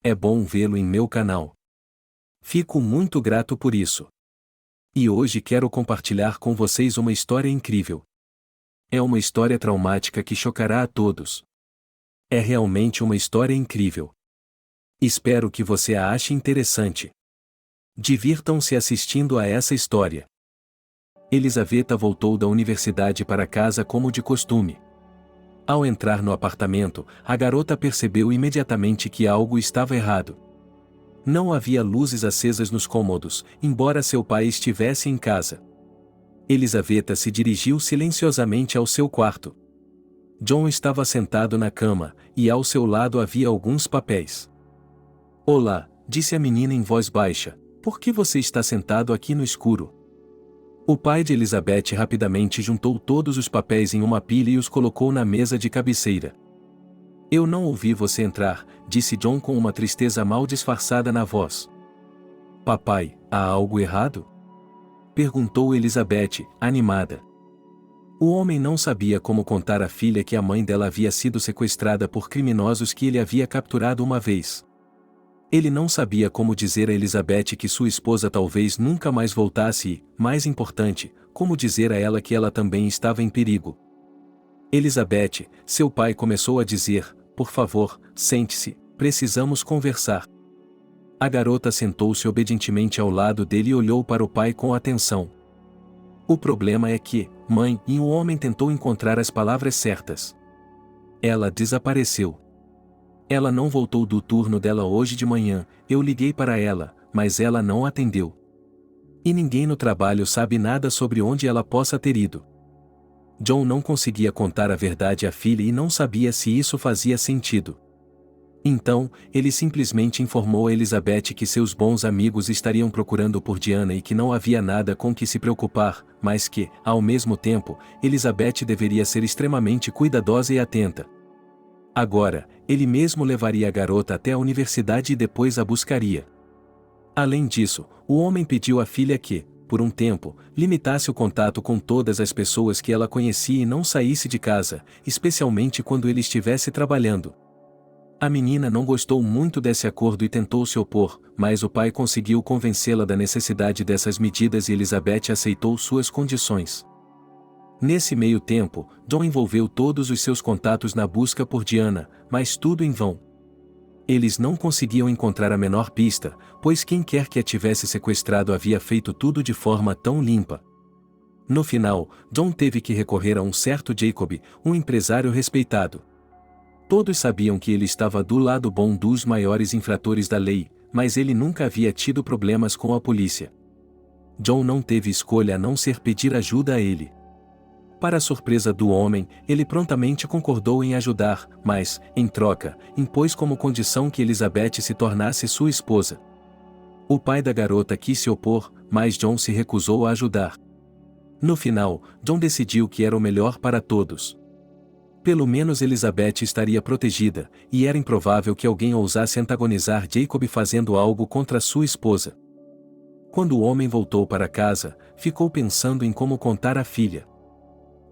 é bom vê-lo em meu canal. Fico muito grato por isso. E hoje quero compartilhar com vocês uma história incrível. É uma história traumática que chocará a todos. É realmente uma história incrível. Espero que você a ache interessante. Divirtam-se assistindo a essa história. Elisaveta voltou da universidade para casa como de costume. Ao entrar no apartamento, a garota percebeu imediatamente que algo estava errado. Não havia luzes acesas nos cômodos, embora seu pai estivesse em casa. Elisaveta se dirigiu silenciosamente ao seu quarto. John estava sentado na cama, e ao seu lado havia alguns papéis. Olá, disse a menina em voz baixa, por que você está sentado aqui no escuro? O pai de Elizabeth rapidamente juntou todos os papéis em uma pilha e os colocou na mesa de cabeceira. Eu não ouvi você entrar, disse John com uma tristeza mal disfarçada na voz. Papai, há algo errado? Perguntou Elizabeth, animada. O homem não sabia como contar à filha que a mãe dela havia sido sequestrada por criminosos que ele havia capturado uma vez. Ele não sabia como dizer a Elizabeth que sua esposa talvez nunca mais voltasse e, mais importante, como dizer a ela que ela também estava em perigo. Elizabeth, seu pai começou a dizer, por favor, sente-se, precisamos conversar. A garota sentou-se obedientemente ao lado dele e olhou para o pai com atenção. O problema é que, mãe, e o homem tentou encontrar as palavras certas. Ela desapareceu. Ela não voltou do turno dela hoje de manhã, eu liguei para ela, mas ela não atendeu. E ninguém no trabalho sabe nada sobre onde ela possa ter ido. John não conseguia contar a verdade à filha e não sabia se isso fazia sentido. Então, ele simplesmente informou a Elizabeth que seus bons amigos estariam procurando por Diana e que não havia nada com que se preocupar, mas que, ao mesmo tempo, Elizabeth deveria ser extremamente cuidadosa e atenta. Agora, ele mesmo levaria a garota até a universidade e depois a buscaria. Além disso, o homem pediu à filha que, por um tempo, limitasse o contato com todas as pessoas que ela conhecia e não saísse de casa, especialmente quando ele estivesse trabalhando. A menina não gostou muito desse acordo e tentou se opor, mas o pai conseguiu convencê-la da necessidade dessas medidas e Elizabeth aceitou suas condições. Nesse meio tempo, John envolveu todos os seus contatos na busca por Diana, mas tudo em vão. Eles não conseguiam encontrar a menor pista, pois quem quer que a tivesse sequestrado havia feito tudo de forma tão limpa. No final, John teve que recorrer a um certo Jacob, um empresário respeitado. Todos sabiam que ele estava do lado bom dos maiores infratores da lei, mas ele nunca havia tido problemas com a polícia. John não teve escolha a não ser pedir ajuda a ele. Para a surpresa do homem, ele prontamente concordou em ajudar, mas, em troca, impôs como condição que Elizabeth se tornasse sua esposa. O pai da garota quis se opor, mas John se recusou a ajudar. No final, John decidiu que era o melhor para todos. Pelo menos Elizabeth estaria protegida, e era improvável que alguém ousasse antagonizar Jacob fazendo algo contra sua esposa. Quando o homem voltou para casa, ficou pensando em como contar à filha.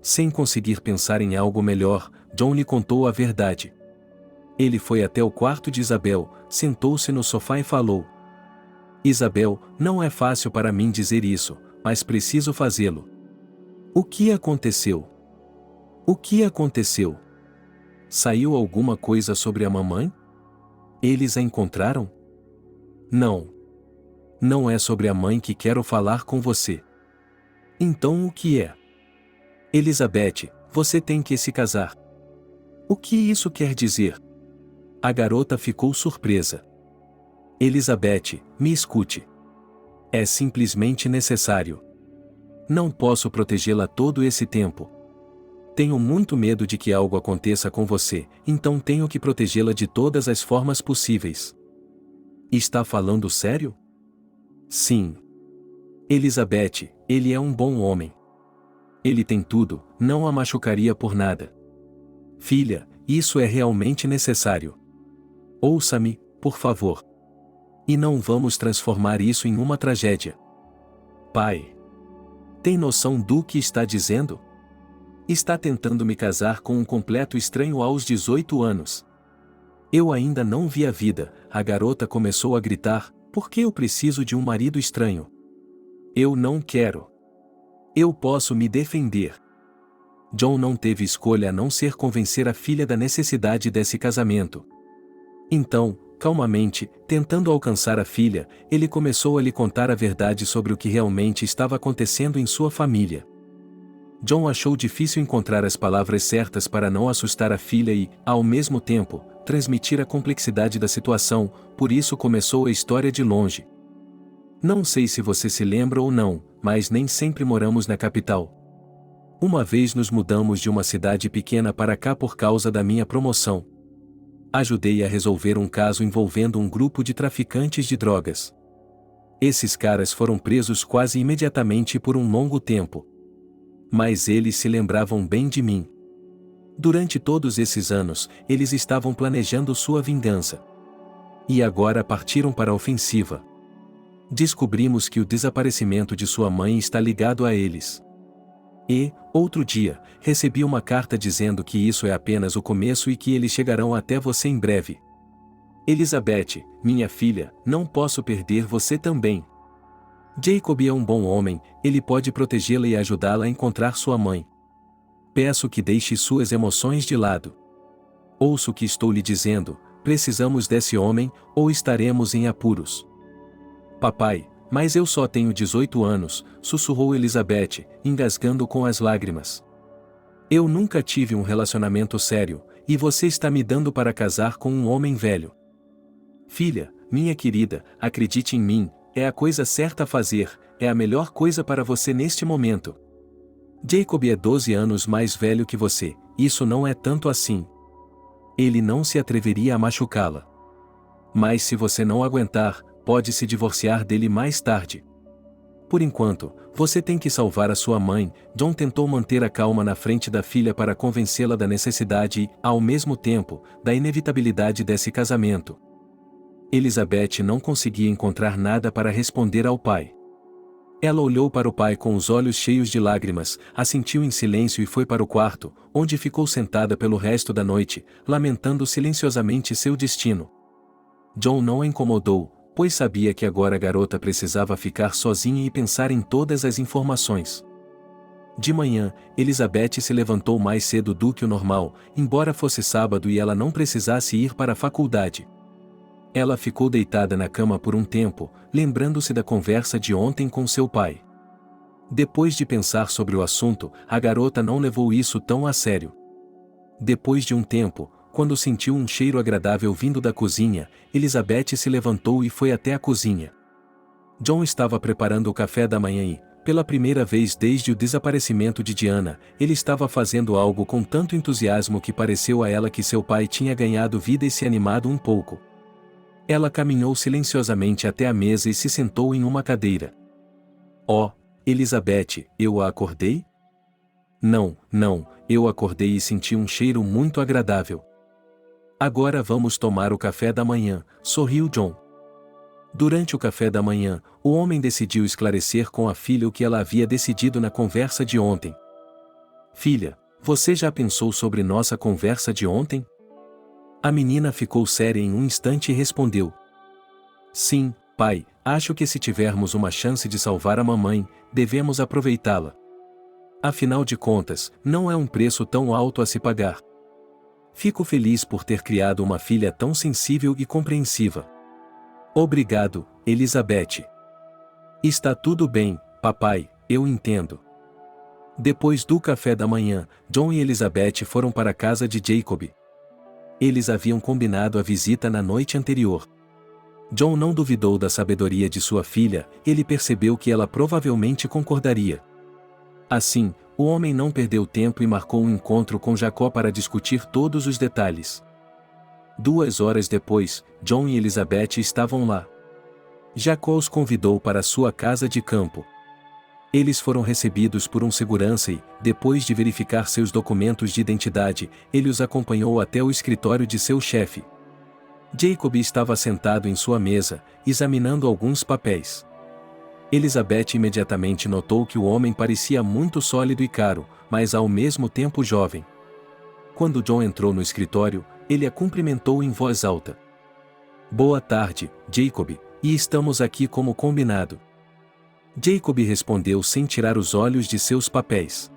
Sem conseguir pensar em algo melhor, John lhe contou a verdade. Ele foi até o quarto de Isabel, sentou-se no sofá e falou: Isabel, não é fácil para mim dizer isso, mas preciso fazê-lo. O que aconteceu? O que aconteceu? Saiu alguma coisa sobre a mamãe? Eles a encontraram? Não. Não é sobre a mãe que quero falar com você. Então o que é? Elizabeth, você tem que se casar. O que isso quer dizer? A garota ficou surpresa. Elizabeth, me escute. É simplesmente necessário. Não posso protegê-la todo esse tempo. Tenho muito medo de que algo aconteça com você, então tenho que protegê-la de todas as formas possíveis. Está falando sério? Sim. Elizabeth, ele é um bom homem. Ele tem tudo, não a machucaria por nada. Filha, isso é realmente necessário. Ouça-me, por favor. E não vamos transformar isso em uma tragédia. Pai. Tem noção do que está dizendo? Está tentando me casar com um completo estranho aos 18 anos. Eu ainda não vi a vida, a garota começou a gritar, por que eu preciso de um marido estranho? Eu não quero. Eu posso me defender. John não teve escolha a não ser convencer a filha da necessidade desse casamento. Então, calmamente, tentando alcançar a filha, ele começou a lhe contar a verdade sobre o que realmente estava acontecendo em sua família. John achou difícil encontrar as palavras certas para não assustar a filha e, ao mesmo tempo, transmitir a complexidade da situação, por isso começou a história de longe. Não sei se você se lembra ou não, mas nem sempre moramos na capital. Uma vez nos mudamos de uma cidade pequena para cá por causa da minha promoção. Ajudei a resolver um caso envolvendo um grupo de traficantes de drogas. Esses caras foram presos quase imediatamente por um longo tempo. Mas eles se lembravam bem de mim. Durante todos esses anos, eles estavam planejando sua vingança. E agora partiram para a ofensiva. Descobrimos que o desaparecimento de sua mãe está ligado a eles. E, outro dia, recebi uma carta dizendo que isso é apenas o começo e que eles chegarão até você em breve. Elizabeth, minha filha, não posso perder você também. Jacob é um bom homem, ele pode protegê-la e ajudá-la a encontrar sua mãe. Peço que deixe suas emoções de lado. Ouça o que estou lhe dizendo, precisamos desse homem, ou estaremos em apuros. Papai, mas eu só tenho 18 anos, sussurrou Elizabeth, engasgando com as lágrimas. Eu nunca tive um relacionamento sério, e você está me dando para casar com um homem velho. Filha, minha querida, acredite em mim, é a coisa certa a fazer, é a melhor coisa para você neste momento. Jacob é 12 anos mais velho que você, isso não é tanto assim. Ele não se atreveria a machucá-la. Mas se você não aguentar, pode se divorciar dele mais tarde. Por enquanto, você tem que salvar a sua mãe. John tentou manter a calma na frente da filha para convencê-la da necessidade e, ao mesmo tempo, da inevitabilidade desse casamento. Elizabeth não conseguia encontrar nada para responder ao pai. Ela olhou para o pai com os olhos cheios de lágrimas, assentiu em silêncio e foi para o quarto, onde ficou sentada pelo resto da noite, lamentando silenciosamente seu destino. John não a incomodou, pois sabia que agora a garota precisava ficar sozinha e pensar em todas as informações. De manhã, Elizabeth se levantou mais cedo do que o normal, embora fosse sábado e ela não precisasse ir para a faculdade. Ela ficou deitada na cama por um tempo, lembrando-se da conversa de ontem com seu pai. Depois de pensar sobre o assunto, a garota não levou isso tão a sério. Depois de um tempo, quando sentiu um cheiro agradável vindo da cozinha, Elizabeth se levantou e foi até a cozinha. John estava preparando o café da manhã e, pela primeira vez desde o desaparecimento de Diana, ele estava fazendo algo com tanto entusiasmo que pareceu a ela que seu pai tinha ganhado vida e se animado um pouco. Ela caminhou silenciosamente até a mesa e se sentou em uma cadeira. Oh, Elizabeth, eu a acordei? Não, eu acordei e senti um cheiro muito agradável. Agora vamos tomar o café da manhã, sorriu John. Durante o café da manhã, o homem decidiu esclarecer com a filha o que ela havia decidido na conversa de ontem. Filha, você já pensou sobre nossa conversa de ontem? A menina ficou séria em um instante e respondeu. Sim, pai, acho que se tivermos uma chance de salvar a mamãe, devemos aproveitá-la. Afinal de contas, não é um preço tão alto a se pagar. Fico feliz por ter criado uma filha tão sensível e compreensiva. Obrigado, Elizabeth. Está tudo bem, papai, eu entendo. Depois do café da manhã, John e Elizabeth foram para a casa de Jacob. Eles haviam combinado a visita na noite anterior. John não duvidou da sabedoria de sua filha, ele percebeu que ela provavelmente concordaria. Assim, o homem não perdeu tempo e marcou um encontro com Jacó para discutir todos os detalhes. 2 horas depois, John e Elizabeth estavam lá. Jacó os convidou para sua casa de campo. Eles foram recebidos por um segurança e, depois de verificar seus documentos de identidade, ele os acompanhou até o escritório de seu chefe. Jacob estava sentado em sua mesa, examinando alguns papéis. Elizabeth imediatamente notou que o homem parecia muito sólido e caro, mas ao mesmo tempo jovem. Quando John entrou no escritório, ele a cumprimentou em voz alta. Boa tarde, Jacob, e estamos aqui como combinado. Jacob respondeu sem tirar os olhos de seus papéis.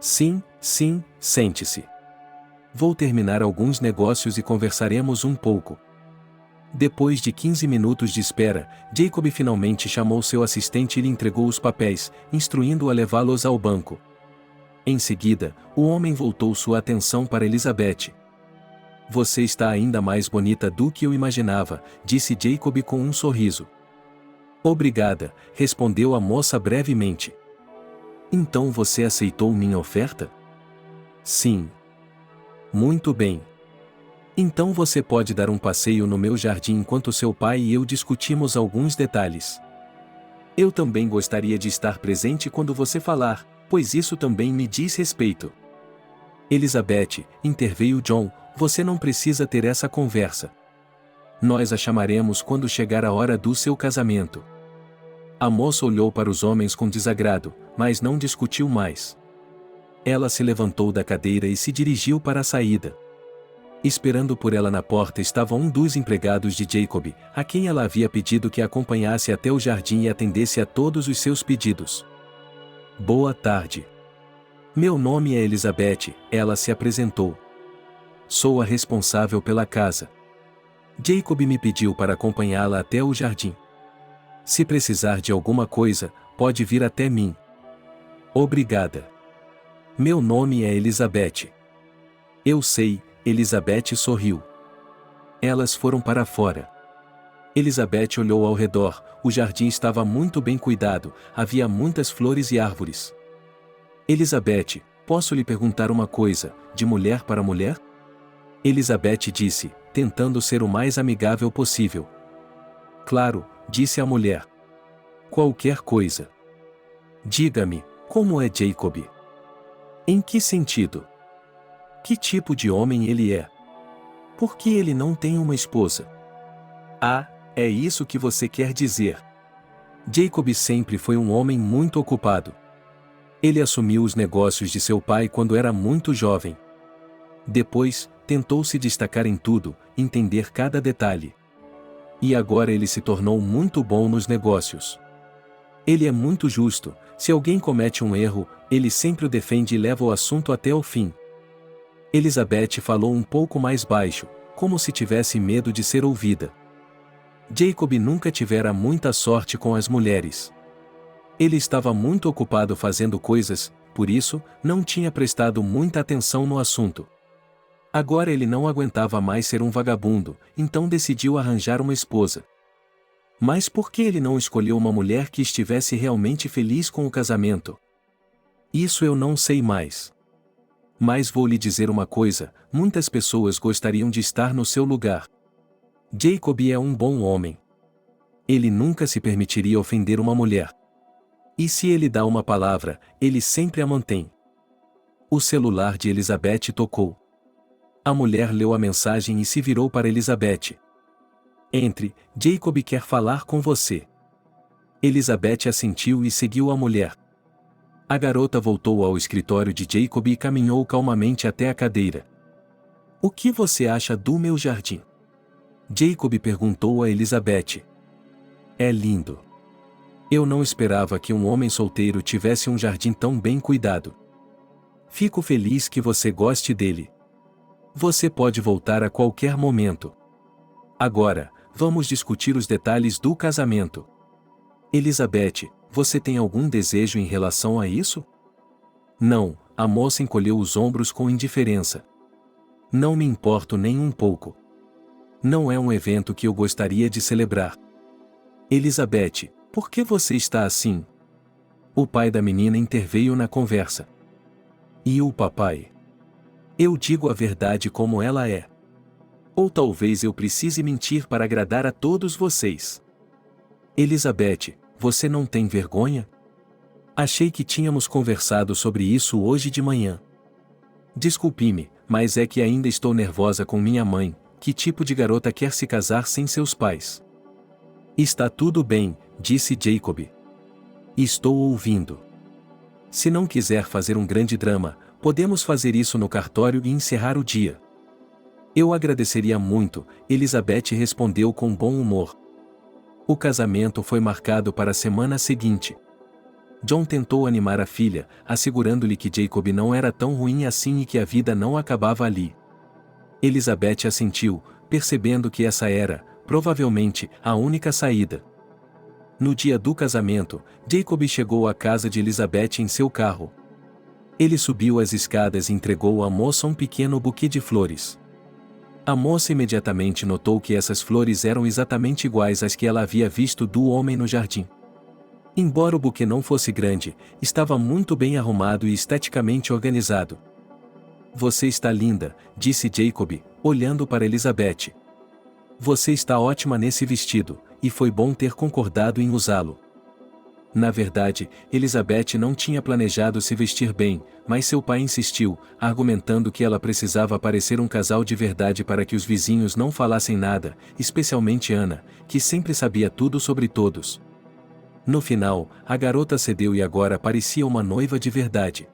Sim, sim, sente-se. Vou terminar alguns negócios e conversaremos um pouco. Depois de 15 minutos de espera, Jacob finalmente chamou seu assistente e lhe entregou os papéis, instruindo-o a levá-los ao banco. Em seguida, o homem voltou sua atenção para Elizabeth. Você está ainda mais bonita do que eu imaginava, disse Jacob com um sorriso. Obrigada, respondeu a moça brevemente. Então você aceitou minha oferta? Sim. Muito bem. Então você pode dar um passeio no meu jardim enquanto seu pai e eu discutimos alguns detalhes. Eu também gostaria de estar presente quando você falar, pois isso também me diz respeito. Elizabeth, interveio John, você não precisa ter essa conversa. Nós a chamaremos quando chegar a hora do seu casamento. A moça olhou para os homens com desagrado, mas não discutiu mais. Ela se levantou da cadeira e se dirigiu para a saída. Esperando por ela na porta estava um dos empregados de Jacob, a quem ela havia pedido que a acompanhasse até o jardim e atendesse a todos os seus pedidos. Boa tarde. Meu nome é Elizabeth, ela se apresentou. Sou a responsável pela casa. Jacob me pediu para acompanhá-la até o jardim. Se precisar de alguma coisa, pode vir até mim. Obrigada. Meu nome é Elizabeth. Eu sei, Elizabeth sorriu. Elas foram para fora. Elizabeth olhou ao redor, o jardim estava muito bem cuidado, havia muitas flores e árvores. Elizabeth, posso lhe perguntar uma coisa, de mulher para mulher? Elizabeth disse, tentando ser o mais amigável possível. Claro, disse a mulher. Qualquer coisa. Diga-me, como é Jacob? Em que sentido? Que tipo de homem ele é? Por que ele não tem uma esposa? Ah, é isso que você quer dizer. Jacob sempre foi um homem muito ocupado. Ele assumiu os negócios de seu pai quando era muito jovem. Depois, tentou se destacar em tudo, entender cada detalhe. E agora ele se tornou muito bom nos negócios. Ele é muito justo, se alguém comete um erro, ele sempre o defende e leva o assunto até o fim. Elizabeth falou um pouco mais baixo, como se tivesse medo de ser ouvida. Jacob nunca tivera muita sorte com as mulheres. Ele estava muito ocupado fazendo coisas, por isso, não tinha prestado muita atenção no assunto. Agora ele não aguentava mais ser um vagabundo, então decidiu arranjar uma esposa. Mas por que ele não escolheu uma mulher que estivesse realmente feliz com o casamento? Isso eu não sei mais. Mas vou lhe dizer uma coisa, muitas pessoas gostariam de estar no seu lugar. Jacob é um bom homem. Ele nunca se permitiria ofender uma mulher. E se ele dá uma palavra, ele sempre a mantém. O celular de Elizabeth tocou. A mulher leu a mensagem e se virou para Elizabeth. Entre, Jacob quer falar com você. Elizabeth assentiu e seguiu a mulher. A garota voltou ao escritório de Jacob e caminhou calmamente até a cadeira. O que você acha do meu jardim? Jacob perguntou a Elizabeth. É lindo. Eu não esperava que um homem solteiro tivesse um jardim tão bem cuidado. Fico feliz que você goste dele. Você pode voltar a qualquer momento. Agora, vamos discutir os detalhes do casamento. Elizabeth, você tem algum desejo em relação a isso? Não, a moça encolheu os ombros com indiferença. Não me importo nem um pouco. Não é um evento que eu gostaria de celebrar. Elizabeth, por que você está assim? O pai da menina interveio na conversa. E o papai? Eu digo a verdade como ela é. Ou talvez eu precise mentir para agradar a todos vocês. Elizabeth, você não tem vergonha? Achei que tínhamos conversado sobre isso hoje de manhã. Desculpe-me, mas é que ainda estou nervosa com minha mãe. Que tipo de garota quer se casar sem seus pais? Está tudo bem, disse Jacob. Estou ouvindo. Se não quiser fazer um grande drama, podemos fazer isso no cartório e encerrar o dia. Eu agradeceria muito, Elizabeth respondeu com bom humor. O casamento foi marcado para a semana seguinte. John tentou animar a filha, assegurando-lhe que Jacob não era tão ruim assim e que a vida não acabava ali. Elizabeth assentiu, percebendo que essa era, provavelmente, a única saída. No dia do casamento, Jacob chegou à casa de Elizabeth em seu carro. Ele subiu as escadas e entregou à moça um pequeno buquê de flores. A moça imediatamente notou que essas flores eram exatamente iguais às que ela havia visto do homem no jardim. Embora o buquê não fosse grande, estava muito bem arrumado e esteticamente organizado. Você está linda, disse Jacob, olhando para Elizabeth. Você está ótima nesse vestido, e foi bom ter concordado em usá-lo. Na verdade, Elizabeth não tinha planejado se vestir bem, mas seu pai insistiu, argumentando que ela precisava parecer um casal de verdade para que os vizinhos não falassem nada, especialmente Ana, que sempre sabia tudo sobre todos. No final, a garota cedeu e agora parecia uma noiva de verdade.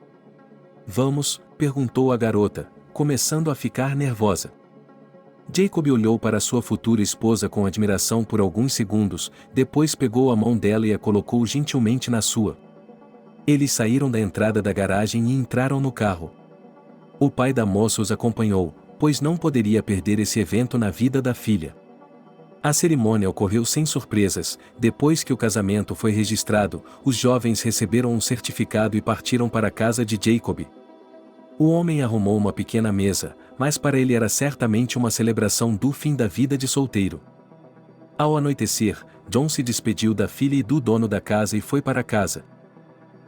Vamos? Perguntou a garota, começando a ficar nervosa. Jacob olhou para sua futura esposa com admiração por alguns segundos, depois pegou a mão dela e a colocou gentilmente na sua. Eles saíram da entrada da garagem e entraram no carro. O pai da moça os acompanhou, pois não poderia perder esse evento na vida da filha. A cerimônia ocorreu sem surpresas. Depois que o casamento foi registrado, os jovens receberam um certificado e partiram para a casa de Jacob. O homem arrumou uma pequena mesa, mas para ele era certamente uma celebração do fim da vida de solteiro. Ao anoitecer, John se despediu da filha e do dono da casa e foi para casa.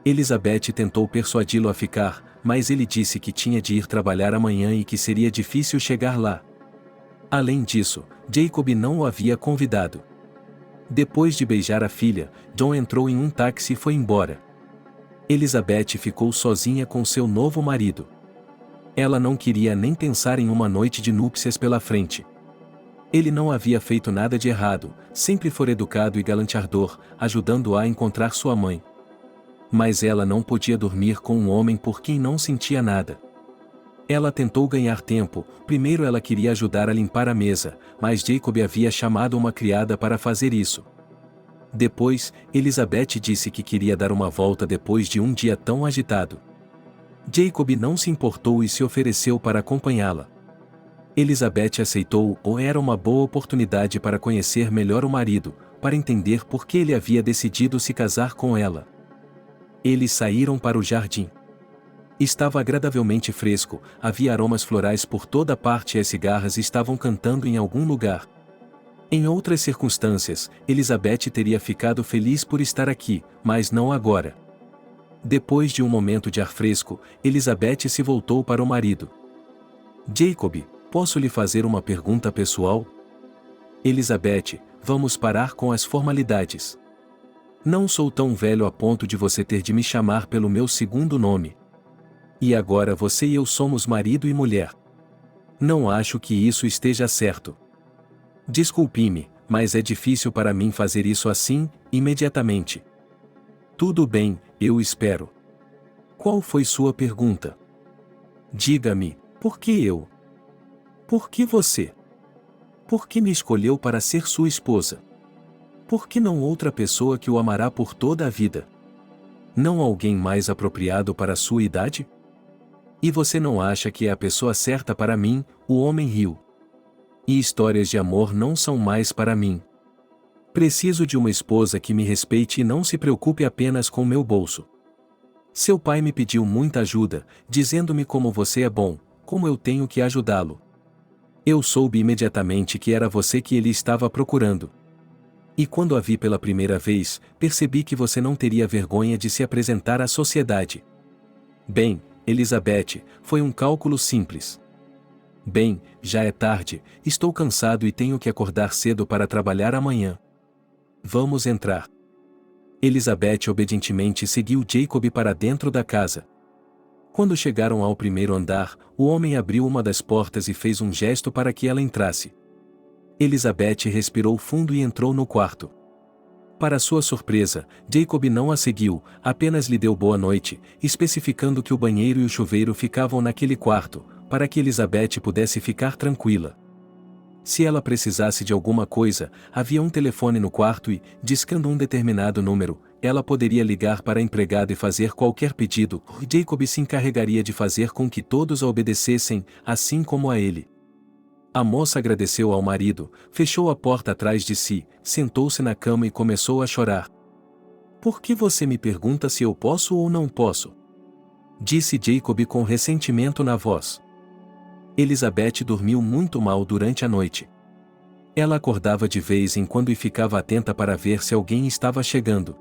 Elizabeth tentou persuadi-lo a ficar, mas ele disse que tinha de ir trabalhar amanhã e que seria difícil chegar lá. Além disso, Jacob não o havia convidado. Depois de beijar a filha, John entrou em um táxi e foi embora. Elizabeth ficou sozinha com seu novo marido. Ela não queria nem pensar em uma noite de núpcias pela frente. Ele não havia feito nada de errado, sempre foi educado e galanteador, ajudando-a a encontrar sua mãe. Mas ela não podia dormir com um homem por quem não sentia nada. Ela tentou ganhar tempo. Primeiro ela queria ajudar a limpar a mesa, mas Jacob havia chamado uma criada para fazer isso. Depois, Elizabeth disse que queria dar uma volta depois de um dia tão agitado. Jacob não se importou e se ofereceu para acompanhá-la. Elizabeth aceitou, ou era uma boa oportunidade para conhecer melhor o marido, para entender por que ele havia decidido se casar com ela. Eles saíram para o jardim. Estava agradavelmente fresco, havia aromas florais por toda parte e as cigarras estavam cantando em algum lugar. Em outras circunstâncias, Elizabeth teria ficado feliz por estar aqui, mas não agora. Depois de um momento de ar fresco, Elizabeth se voltou para o marido. Jacob, posso lhe fazer uma pergunta pessoal? Elizabeth, vamos parar com as formalidades. Não sou tão velho a ponto de você ter de me chamar pelo meu segundo nome. E agora você e eu somos marido e mulher. Não acho que isso esteja certo. Desculpe-me, mas é difícil para mim fazer isso assim, imediatamente. Tudo bem, eu espero. Qual foi sua pergunta? Diga-me, por que eu? Por que você? Por que me escolheu para ser sua esposa? Por que não outra pessoa que o amará por toda a vida? Não alguém mais apropriado para a sua idade? E você não acha que é a pessoa certa para mim? O homem riu. E histórias de amor não são mais para mim. Preciso de uma esposa que me respeite e não se preocupe apenas com meu bolso. Seu pai me pediu muita ajuda, dizendo-me como você é bom, como eu tenho que ajudá-lo. Eu soube imediatamente que era você que ele estava procurando. E quando a vi pela primeira vez, percebi que você não teria vergonha de se apresentar à sociedade. Bem, Elizabeth, foi um cálculo simples. Bem, já é tarde, estou cansado e tenho que acordar cedo para trabalhar amanhã. Vamos entrar. Elizabeth obedientemente seguiu Jacob para dentro da casa. Quando chegaram ao primeiro andar, o homem abriu uma das portas e fez um gesto para que ela entrasse. Elizabeth respirou fundo e entrou no quarto. Para sua surpresa, Jacob não a seguiu, apenas lhe deu boa noite, especificando que o banheiro e o chuveiro ficavam naquele quarto, para que Elizabeth pudesse ficar tranquila. Se ela precisasse de alguma coisa, havia um telefone no quarto e, discando um determinado número, ela poderia ligar para a empregada e fazer qualquer pedido, e Jacob se encarregaria de fazer com que todos a obedecessem, assim como a ele. A moça agradeceu ao marido, fechou a porta atrás de si, sentou-se na cama e começou a chorar. "Por que você me pergunta se eu posso ou não posso?" disse Jacob com ressentimento na voz. Elizabeth dormiu muito mal durante a noite. Ela acordava de vez em quando e ficava atenta para ver se alguém estava chegando.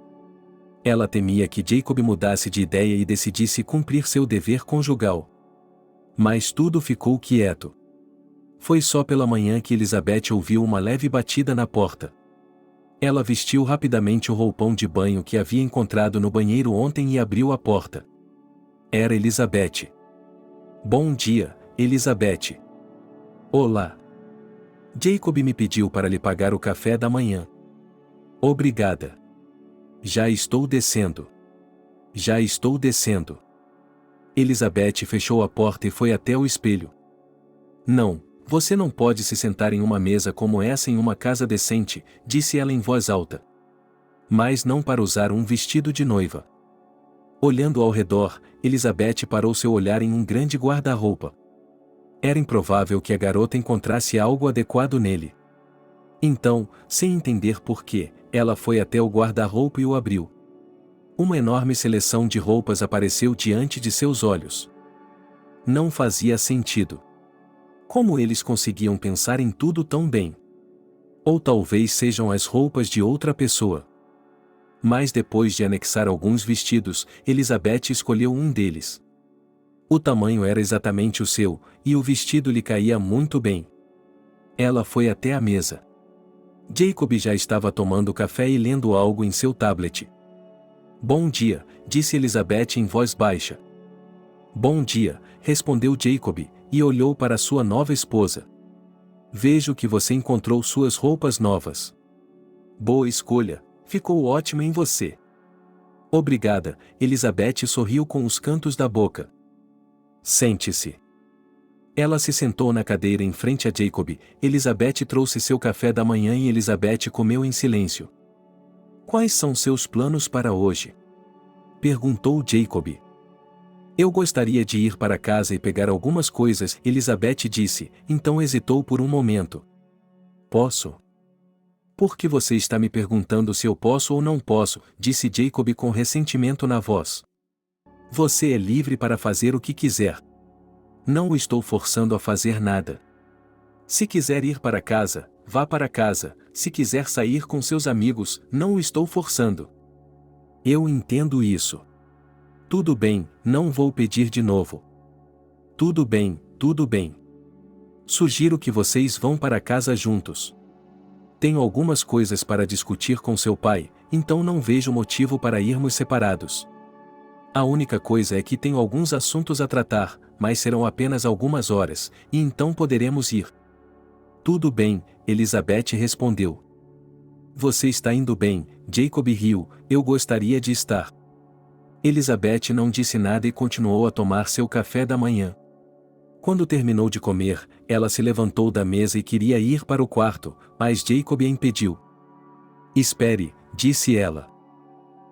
Ela temia que Jacob mudasse de ideia e decidisse cumprir seu dever conjugal. Mas tudo ficou quieto. Foi só pela manhã que Elizabeth ouviu uma leve batida na porta. Ela vestiu rapidamente o roupão de banho que havia encontrado no banheiro ontem e abriu a porta. Era Elizabeth. "Bom dia, Elizabeth." "Olá. Jacob me pediu para lhe pagar o café da manhã." "Obrigada. Já estou descendo." "Já estou descendo." Elizabeth fechou a porta e foi até o espelho. "Não, você não pode se sentar em uma mesa como essa em uma casa decente", disse ela em voz alta. "Mas não para usar um vestido de noiva." Olhando ao redor, Elizabeth parou seu olhar em um grande guarda-roupa. Era improvável que a garota encontrasse algo adequado nele. Então, sem entender por quê, ela foi até o guarda-roupa e o abriu. Uma enorme seleção de roupas apareceu diante de seus olhos. Não fazia sentido. Como eles conseguiam pensar em tudo tão bem? Ou talvez sejam as roupas de outra pessoa. Mas depois de anexar alguns vestidos, Elizabeth escolheu um deles. O tamanho era exatamente o seu, e o vestido lhe caía muito bem. Ela foi até a mesa. Jacob já estava tomando café e lendo algo em seu tablet. "Bom dia", disse Elizabeth em voz baixa. "Bom dia", respondeu Jacob, e olhou para sua nova esposa. "Vejo que você encontrou suas roupas novas. Boa escolha, ficou ótima em você." "Obrigada", Elizabeth sorriu com os cantos da boca. "Sente-se." Ela se sentou na cadeira em frente a Jacob. Elizabeth trouxe seu café da manhã e Elizabeth comeu em silêncio. "Quais são seus planos para hoje?" perguntou Jacob. "Eu gostaria de ir para casa e pegar algumas coisas", Elizabeth disse, então hesitou por um momento. "Posso?" "Por que você está me perguntando se eu posso ou não posso?", disse Jacob com ressentimento na voz. "Você é livre para fazer o que quiser. Não o estou forçando a fazer nada. Se quiser ir para casa, vá para casa. Se quiser sair com seus amigos, não o estou forçando." "Eu entendo isso." "Tudo bem, não vou pedir de novo." Tudo bem, tudo bem. Sugiro que vocês vão para casa juntos. Tenho algumas coisas para discutir com seu pai, então não vejo motivo para irmos separados. A única coisa é que tenho alguns assuntos a tratar, mas serão apenas algumas horas, e então poderemos ir." "Tudo bem", Elizabeth respondeu. "Você está indo bem", Jacob riu, "eu gostaria de estar." Elizabeth não disse nada e continuou a tomar seu café da manhã. Quando terminou de comer, ela se levantou da mesa e queria ir para o quarto, mas Jacob a impediu. "Espere", disse ela.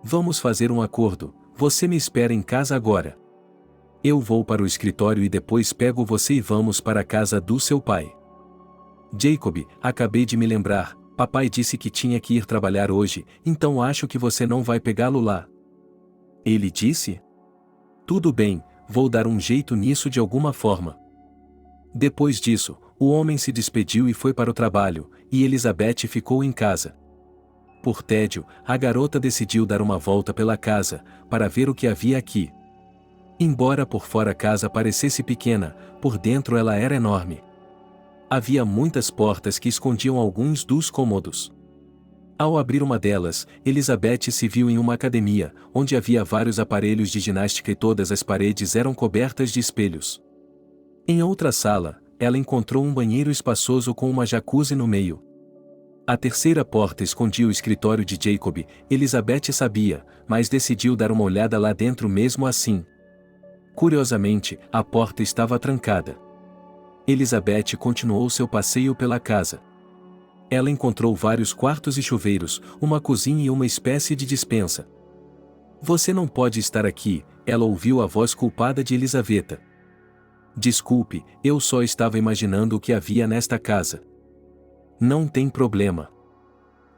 "Vamos fazer um acordo, você me espera em casa agora. Eu vou para o escritório e depois pego você e vamos para a casa do seu pai." "Jacob, acabei de me lembrar, papai disse que tinha que ir trabalhar hoje, então acho que você não vai pegá-lo lá." "Ele disse?" "Tudo bem, vou dar um jeito nisso de alguma forma." Depois disso, o homem se despediu e foi para o trabalho, e Elizabeth ficou em casa. Por tédio, a garota decidiu dar uma volta pela casa, para ver o que havia aqui. Embora por fora a casa parecesse pequena, por dentro ela era enorme. Havia muitas portas que escondiam alguns dos cômodos. Ao abrir uma delas, Elizabeth se viu em uma academia, onde havia vários aparelhos de ginástica e todas as paredes eram cobertas de espelhos. Em outra sala, ela encontrou um banheiro espaçoso com uma jacuzzi no meio. A terceira porta escondia o escritório de Jacob. Elizabeth sabia, mas decidiu dar uma olhada lá dentro mesmo assim. Curiosamente, a porta estava trancada. Elizabeth continuou seu passeio pela casa. Ela encontrou vários quartos e chuveiros, uma cozinha e uma espécie de despensa. Você não pode estar aqui, ela ouviu a voz culpada de Elisaveta. Desculpe, eu só estava imaginando o que havia nesta casa. Não tem problema.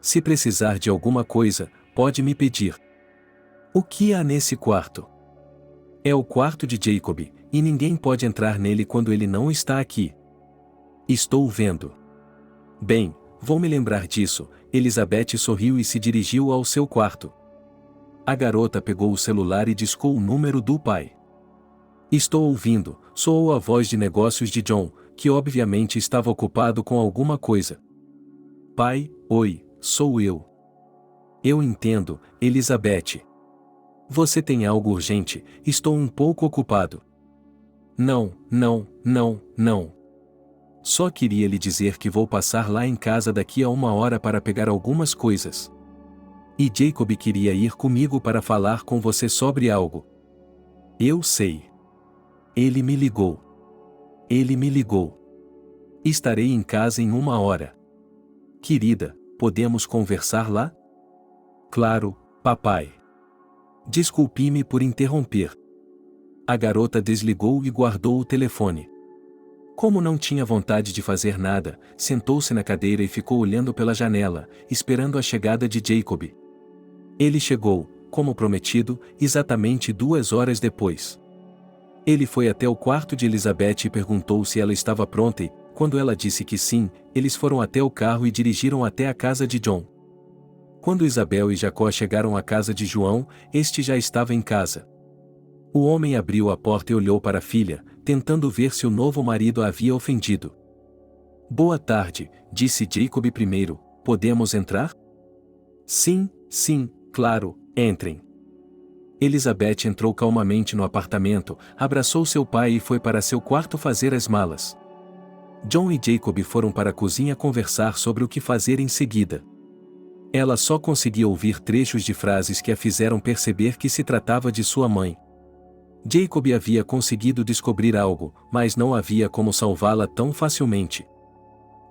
Se precisar de alguma coisa, pode me pedir. O que há nesse quarto? É o quarto de Jacob, e ninguém pode entrar nele quando ele não está aqui. Estou vendo. Bem, vou me lembrar disso. Elizabeth sorriu e se dirigiu ao seu quarto. A garota pegou o celular e discou o número do pai. Estou ouvindo, soou a voz de negócios de John, que obviamente estava ocupado com alguma coisa. Pai, oi, sou eu. Eu entendo, Elizabeth. Você tem algo urgente, estou um pouco ocupado. Não. Só queria lhe dizer que vou passar lá em casa daqui a 1 hora para pegar algumas coisas. E Jacob queria ir comigo para falar com você sobre algo. Eu sei. Ele me ligou. Estarei em casa em 1 hora. Querida, podemos conversar lá? Claro, papai. Desculpe-me por interromper. A garota desligou e guardou o telefone. Como não tinha vontade de fazer nada, sentou-se na cadeira e ficou olhando pela janela, esperando a chegada de Jacob. Ele chegou, como prometido, exatamente 2 horas depois. Ele foi até o quarto de Elizabeth e perguntou se ela estava pronta e, quando ela disse que sim, eles foram até o carro e dirigiram até a casa de John. Quando Isabel e Jacó chegaram à casa de João, este já estava em casa. O homem abriu a porta e olhou para a filha, tentando ver se o novo marido a havia ofendido. Boa tarde, disse Jacob primeiro, podemos entrar? Sim, claro, entrem. Elizabeth entrou calmamente no apartamento, abraçou seu pai e foi para seu quarto fazer as malas. John e Jacob foram para a cozinha conversar sobre o que fazer em seguida. Ela só conseguia ouvir trechos de frases que a fizeram perceber que se tratava de sua mãe. Jacob havia conseguido descobrir algo, mas não havia como salvá-la tão facilmente.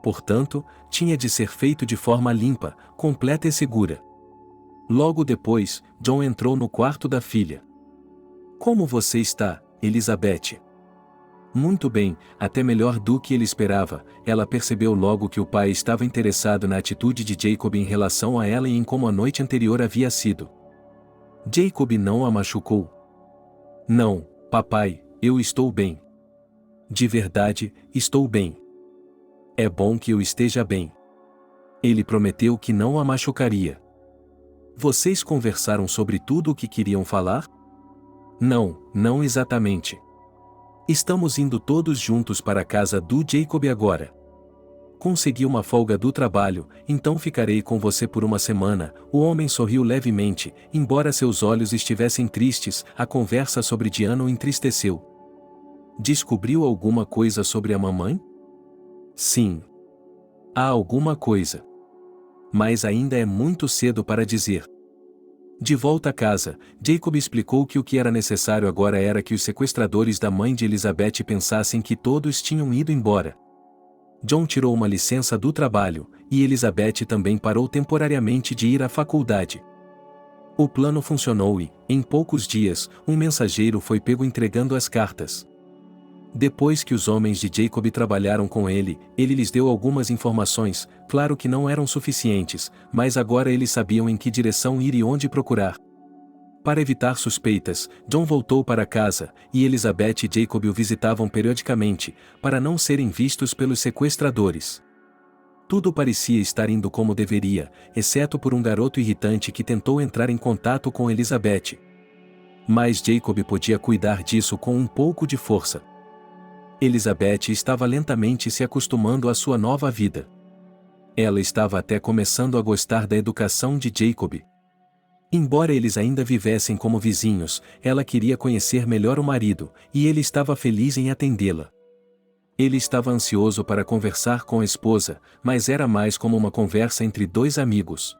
Portanto, tinha de ser feito de forma limpa, completa e segura. Logo depois, John entrou no quarto da filha. Como você está, Elizabeth? Muito bem, até melhor do que ele esperava. Ela percebeu logo que o pai estava interessado na atitude de Jacob em relação a ela e em como a noite anterior havia sido. Jacob não a machucou. Não, papai, eu estou bem. De verdade, estou bem. É bom que eu esteja bem. Ele prometeu que não a machucaria. Vocês conversaram sobre tudo o que queriam falar? Não exatamente. Estamos indo todos juntos para a casa do Jacob agora. Consegui uma folga do trabalho, então ficarei com você por 1 semana. O homem sorriu levemente, embora seus olhos estivessem tristes, a conversa sobre Diana o entristeceu. Descobriu alguma coisa sobre a mamãe? Sim. Há alguma coisa. Mas ainda é muito cedo para dizer. De volta a casa, Jacob explicou que o que era necessário agora era que os sequestradores da mãe de Elizabeth pensassem que todos tinham ido embora. John tirou uma licença do trabalho, e Elizabeth também parou temporariamente de ir à faculdade. O plano funcionou e, em poucos dias, um mensageiro foi pego entregando as cartas. Depois que os homens de Jacob trabalharam com ele lhes deu algumas informações, claro que não eram suficientes, mas agora eles sabiam em que direção ir e onde procurar. Para evitar suspeitas, John voltou para casa, e Elizabeth e Jacob o visitavam periodicamente, para não serem vistos pelos sequestradores. Tudo parecia estar indo como deveria, exceto por um garoto irritante que tentou entrar em contato com Elizabeth. Mas Jacob podia cuidar disso com um pouco de força. Elizabeth estava lentamente se acostumando à sua nova vida. Ela estava até começando a gostar da educação de Jacob. Embora eles ainda vivessem como vizinhos, ela queria conhecer melhor o marido, e ele estava feliz em atendê-la. Ele estava ansioso para conversar com a esposa, mas era mais como uma conversa entre dois amigos.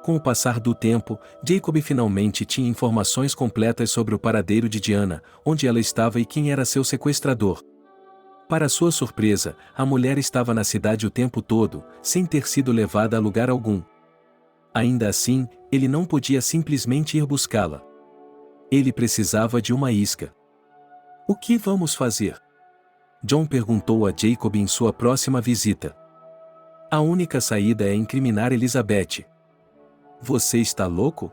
Com o passar do tempo, Jacob finalmente tinha informações completas sobre o paradeiro de Diana, onde ela estava e quem era seu sequestrador. Para sua surpresa, a mulher estava na cidade o tempo todo, sem ter sido levada a lugar algum. Ainda assim, ele não podia simplesmente ir buscá-la. Ele precisava de uma isca. O que vamos fazer? John perguntou a Jacob em sua próxima visita. A única saída é incriminar Elizabeth. Você está louco?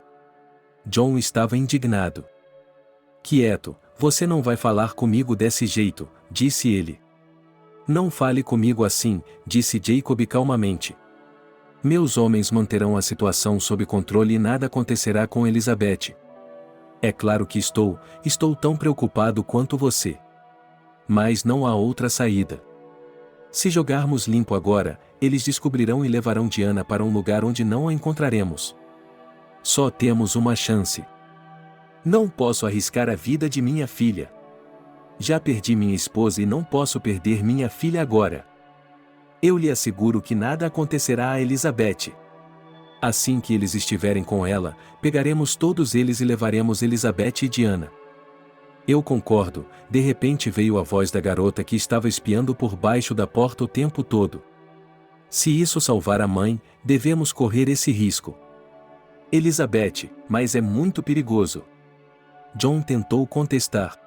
John estava indignado. Quieto, você não vai falar comigo desse jeito, disse ele. Não fale comigo assim, disse Jacob calmamente. Meus homens manterão a situação sob controle e nada acontecerá com Elizabeth. É claro que estou tão preocupado quanto você. Mas não há outra saída. Se jogarmos limpo agora, eles descobrirão e levarão Diana para um lugar onde não a encontraremos. Só temos uma chance. Não posso arriscar a vida de minha filha. Já perdi minha esposa e não posso perder minha filha agora. Eu lhe asseguro que nada acontecerá a Elizabeth. Assim que eles estiverem com ela, pegaremos todos eles e levaremos Elizabeth e Diana. Eu concordo, de repente veio a voz da garota que estava espiando por baixo da porta o tempo todo. Se isso salvar a mãe, devemos correr esse risco. Elizabeth, mas é muito perigoso. John tentou contestar.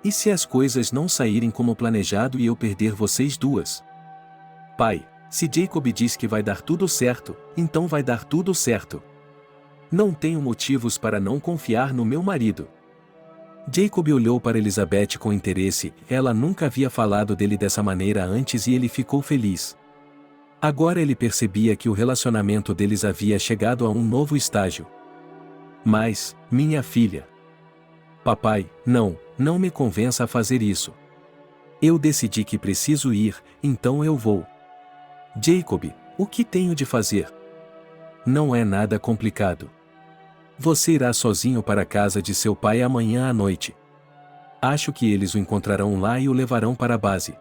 E se as coisas não saírem como planejado e eu perder vocês duas? Pai, se Jacob diz que vai dar tudo certo, então vai dar tudo certo. Não tenho motivos para não confiar no meu marido. Jacob olhou para Elizabeth com interesse, ela nunca havia falado dele dessa maneira antes e ele ficou feliz. Agora ele percebia que o relacionamento deles havia chegado a um novo estágio. Mas, minha filha. Papai, não me convença a fazer isso. Eu decidi que preciso ir, então eu vou. Jacob, o que tenho de fazer? Não é nada complicado. Você irá sozinho para a casa de seu pai amanhã à noite. Acho que eles o encontrarão lá e o levarão para a base.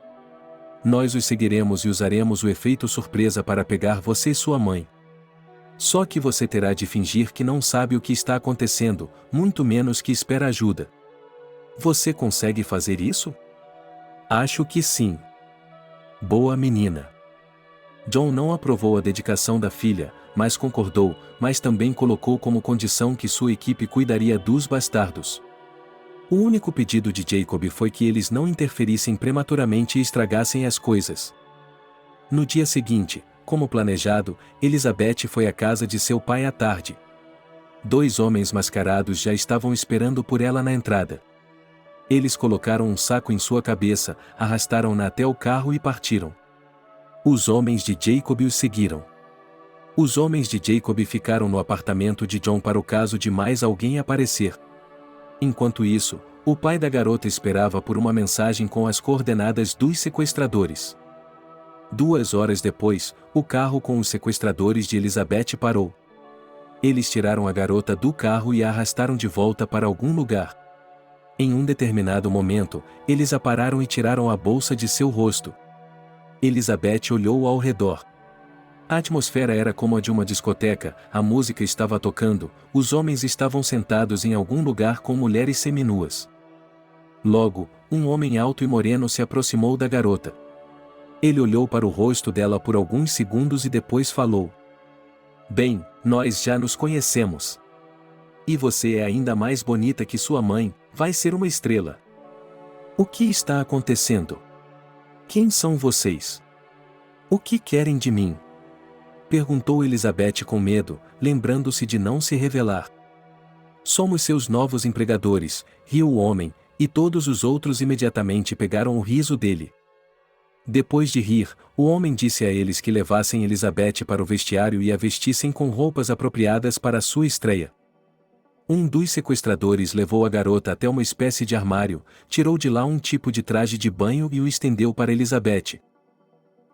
Nós os seguiremos e usaremos o efeito surpresa para pegar você e sua mãe. Só que você terá de fingir que não sabe o que está acontecendo, muito menos que espera ajuda. Você consegue fazer isso? Acho que sim. Boa menina. John não aprovou a dedicação da filha, mas concordou, mas também colocou como condição que sua equipe cuidaria dos bastardos. O único pedido de Jacob foi que eles não interferissem prematuramente e estragassem as coisas. No dia seguinte, como planejado, Elizabeth foi à casa de seu pai à tarde. 2 homens mascarados já estavam esperando por ela na entrada. Eles colocaram um saco em sua cabeça, arrastaram-na até o carro e partiram. Os homens de Jacob os seguiram. Os homens de Jacob ficaram no apartamento de John para o caso de mais alguém aparecer. Enquanto isso, o pai da garota esperava por uma mensagem com as coordenadas dos sequestradores. 2 horas depois, o carro com os sequestradores de Elizabeth parou. Eles tiraram a garota do carro e a arrastaram de volta para algum lugar. Em um determinado momento, eles a pararam e tiraram a bolsa de seu rosto. Elizabeth olhou ao redor. A atmosfera era como a de uma discoteca, a música estava tocando, os homens estavam sentados em algum lugar com mulheres seminuas. Logo, um homem alto e moreno se aproximou da garota. Ele olhou para o rosto dela por alguns segundos e depois falou: Bem, nós já nos conhecemos. E você é ainda mais bonita que sua mãe, vai ser uma estrela. O que está acontecendo? Quem são vocês? O que querem de mim? Perguntou Elizabeth com medo, lembrando-se de não se revelar. Somos seus novos empregadores, riu o homem, e todos os outros imediatamente pegaram o riso dele. Depois de rir, o homem disse a eles que levassem Elizabeth para o vestiário e a vestissem com roupas apropriadas para a sua estreia. Um dos sequestradores levou a garota até uma espécie de armário, tirou de lá um tipo de traje de banho e o estendeu para Elizabeth.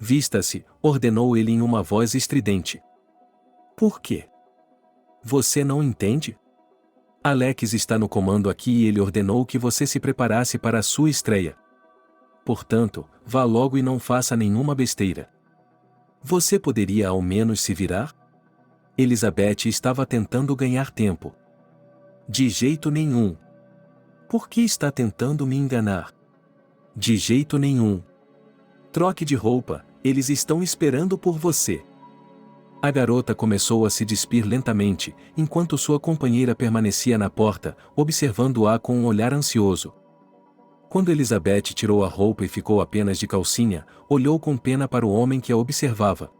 Vista-se, ordenou ele em uma voz estridente. Por quê? Você não entende? Alex está no comando aqui e ele ordenou que você se preparasse para a sua estreia. Portanto, vá logo e não faça nenhuma besteira. Você poderia ao menos se virar? Elizabeth estava tentando ganhar tempo. De jeito nenhum. Por que está tentando me enganar? De jeito nenhum. Troque de roupa, eles estão esperando por você. A garota começou a se despir lentamente, enquanto sua companheira permanecia na porta, observando-a com um olhar ansioso. Quando Elizabeth tirou a roupa e ficou apenas de calcinha, olhou com pena para o homem que a observava.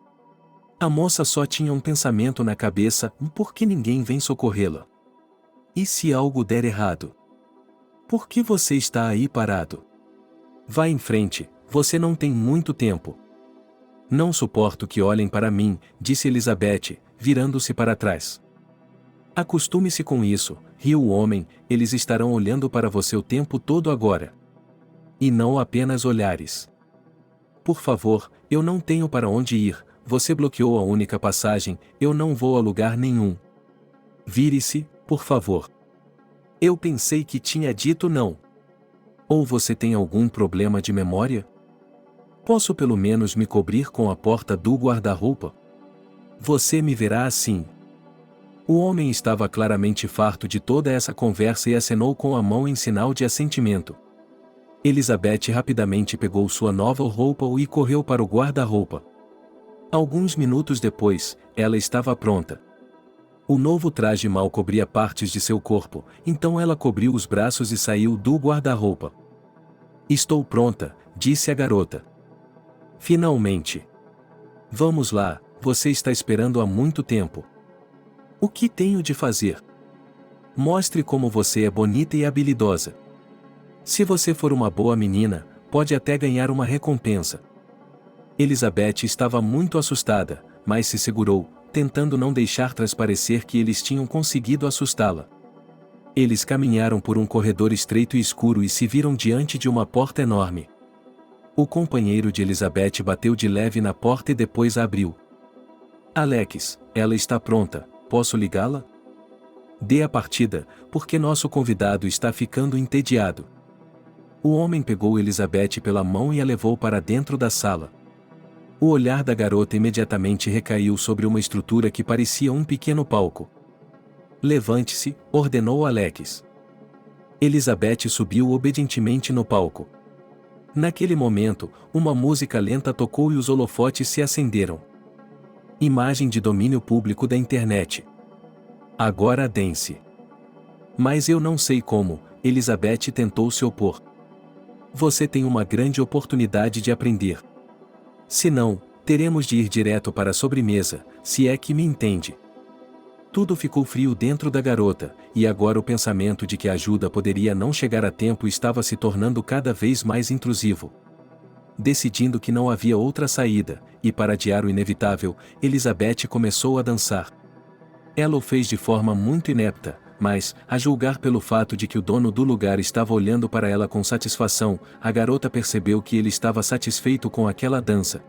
A moça só tinha um pensamento na cabeça: por que ninguém vem socorrê-la? E se algo der errado? Por que você está aí parado? Vá em frente, você não tem muito tempo. Não suporto que olhem para mim, disse Elizabeth, virando-se para trás. Acostume-se com isso, riu o homem, eles estarão olhando para você o tempo todo agora. E não apenas olhares. Por favor, eu não tenho para onde ir, você bloqueou a única passagem, eu não vou a lugar nenhum. Vire-se, por favor. Eu pensei que tinha dito não. Ou você tem algum problema de memória? Posso pelo menos me cobrir com a porta do guarda-roupa? Você me verá assim. O homem estava claramente farto de toda essa conversa e acenou com a mão em sinal de assentimento. Elizabeth rapidamente pegou sua nova roupa e correu para o guarda-roupa. Alguns minutos depois, ela estava pronta. O novo traje mal cobria partes de seu corpo, então ela cobriu os braços e saiu do guarda-roupa. Estou pronta, disse a garota. Finalmente. Vamos lá, você está esperando há muito tempo. O que tenho de fazer? Mostre como você é bonita e habilidosa. Se você for uma boa menina, pode até ganhar uma recompensa. Elizabeth estava muito assustada, mas se segurou, tentando não deixar transparecer que eles tinham conseguido assustá-la. Eles caminharam por um corredor estreito e escuro e se viram diante de uma porta enorme. O companheiro de Elizabeth bateu de leve na porta e depois a abriu. Alex, ela está pronta, posso ligá-la? Dê a partida, porque nosso convidado está ficando entediado. O homem pegou Elizabeth pela mão e a levou para dentro da sala. O olhar da garota imediatamente recaiu sobre uma estrutura que parecia um pequeno palco. Levante-se, ordenou Alex. Elizabeth subiu obedientemente no palco. Naquele momento, uma música lenta tocou e os holofotes se acenderam. Imagem de domínio público da internet. Agora dance. Mas eu não sei como, Elizabeth tentou se opor. Você tem uma grande oportunidade de aprender. Se não, teremos de ir direto para a sobremesa, se é que me entende. Tudo ficou frio dentro da garota, e agora o pensamento de que a ajuda poderia não chegar a tempo estava se tornando cada vez mais intrusivo. Decidindo que não havia outra saída, e para adiar o inevitável, Elizabeth começou a dançar. Ela o fez de forma muito inepta, mas, a julgar pelo fato de que o dono do lugar estava olhando para ela com satisfação, a garota percebeu que ele estava satisfeito com aquela dança.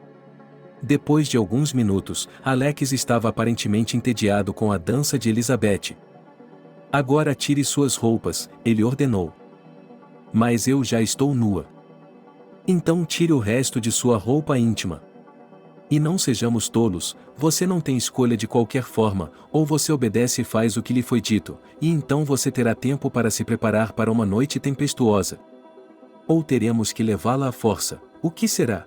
Depois de alguns minutos, Alex estava aparentemente entediado com a dança de Elizabeth. Agora tire suas roupas, ele ordenou. Mas eu já estou nua. Então tire o resto de sua roupa íntima. E não sejamos tolos, você não tem escolha de qualquer forma, ou você obedece e faz o que lhe foi dito, e então você terá tempo para se preparar para uma noite tempestuosa. Ou teremos que levá-la à força, o que será?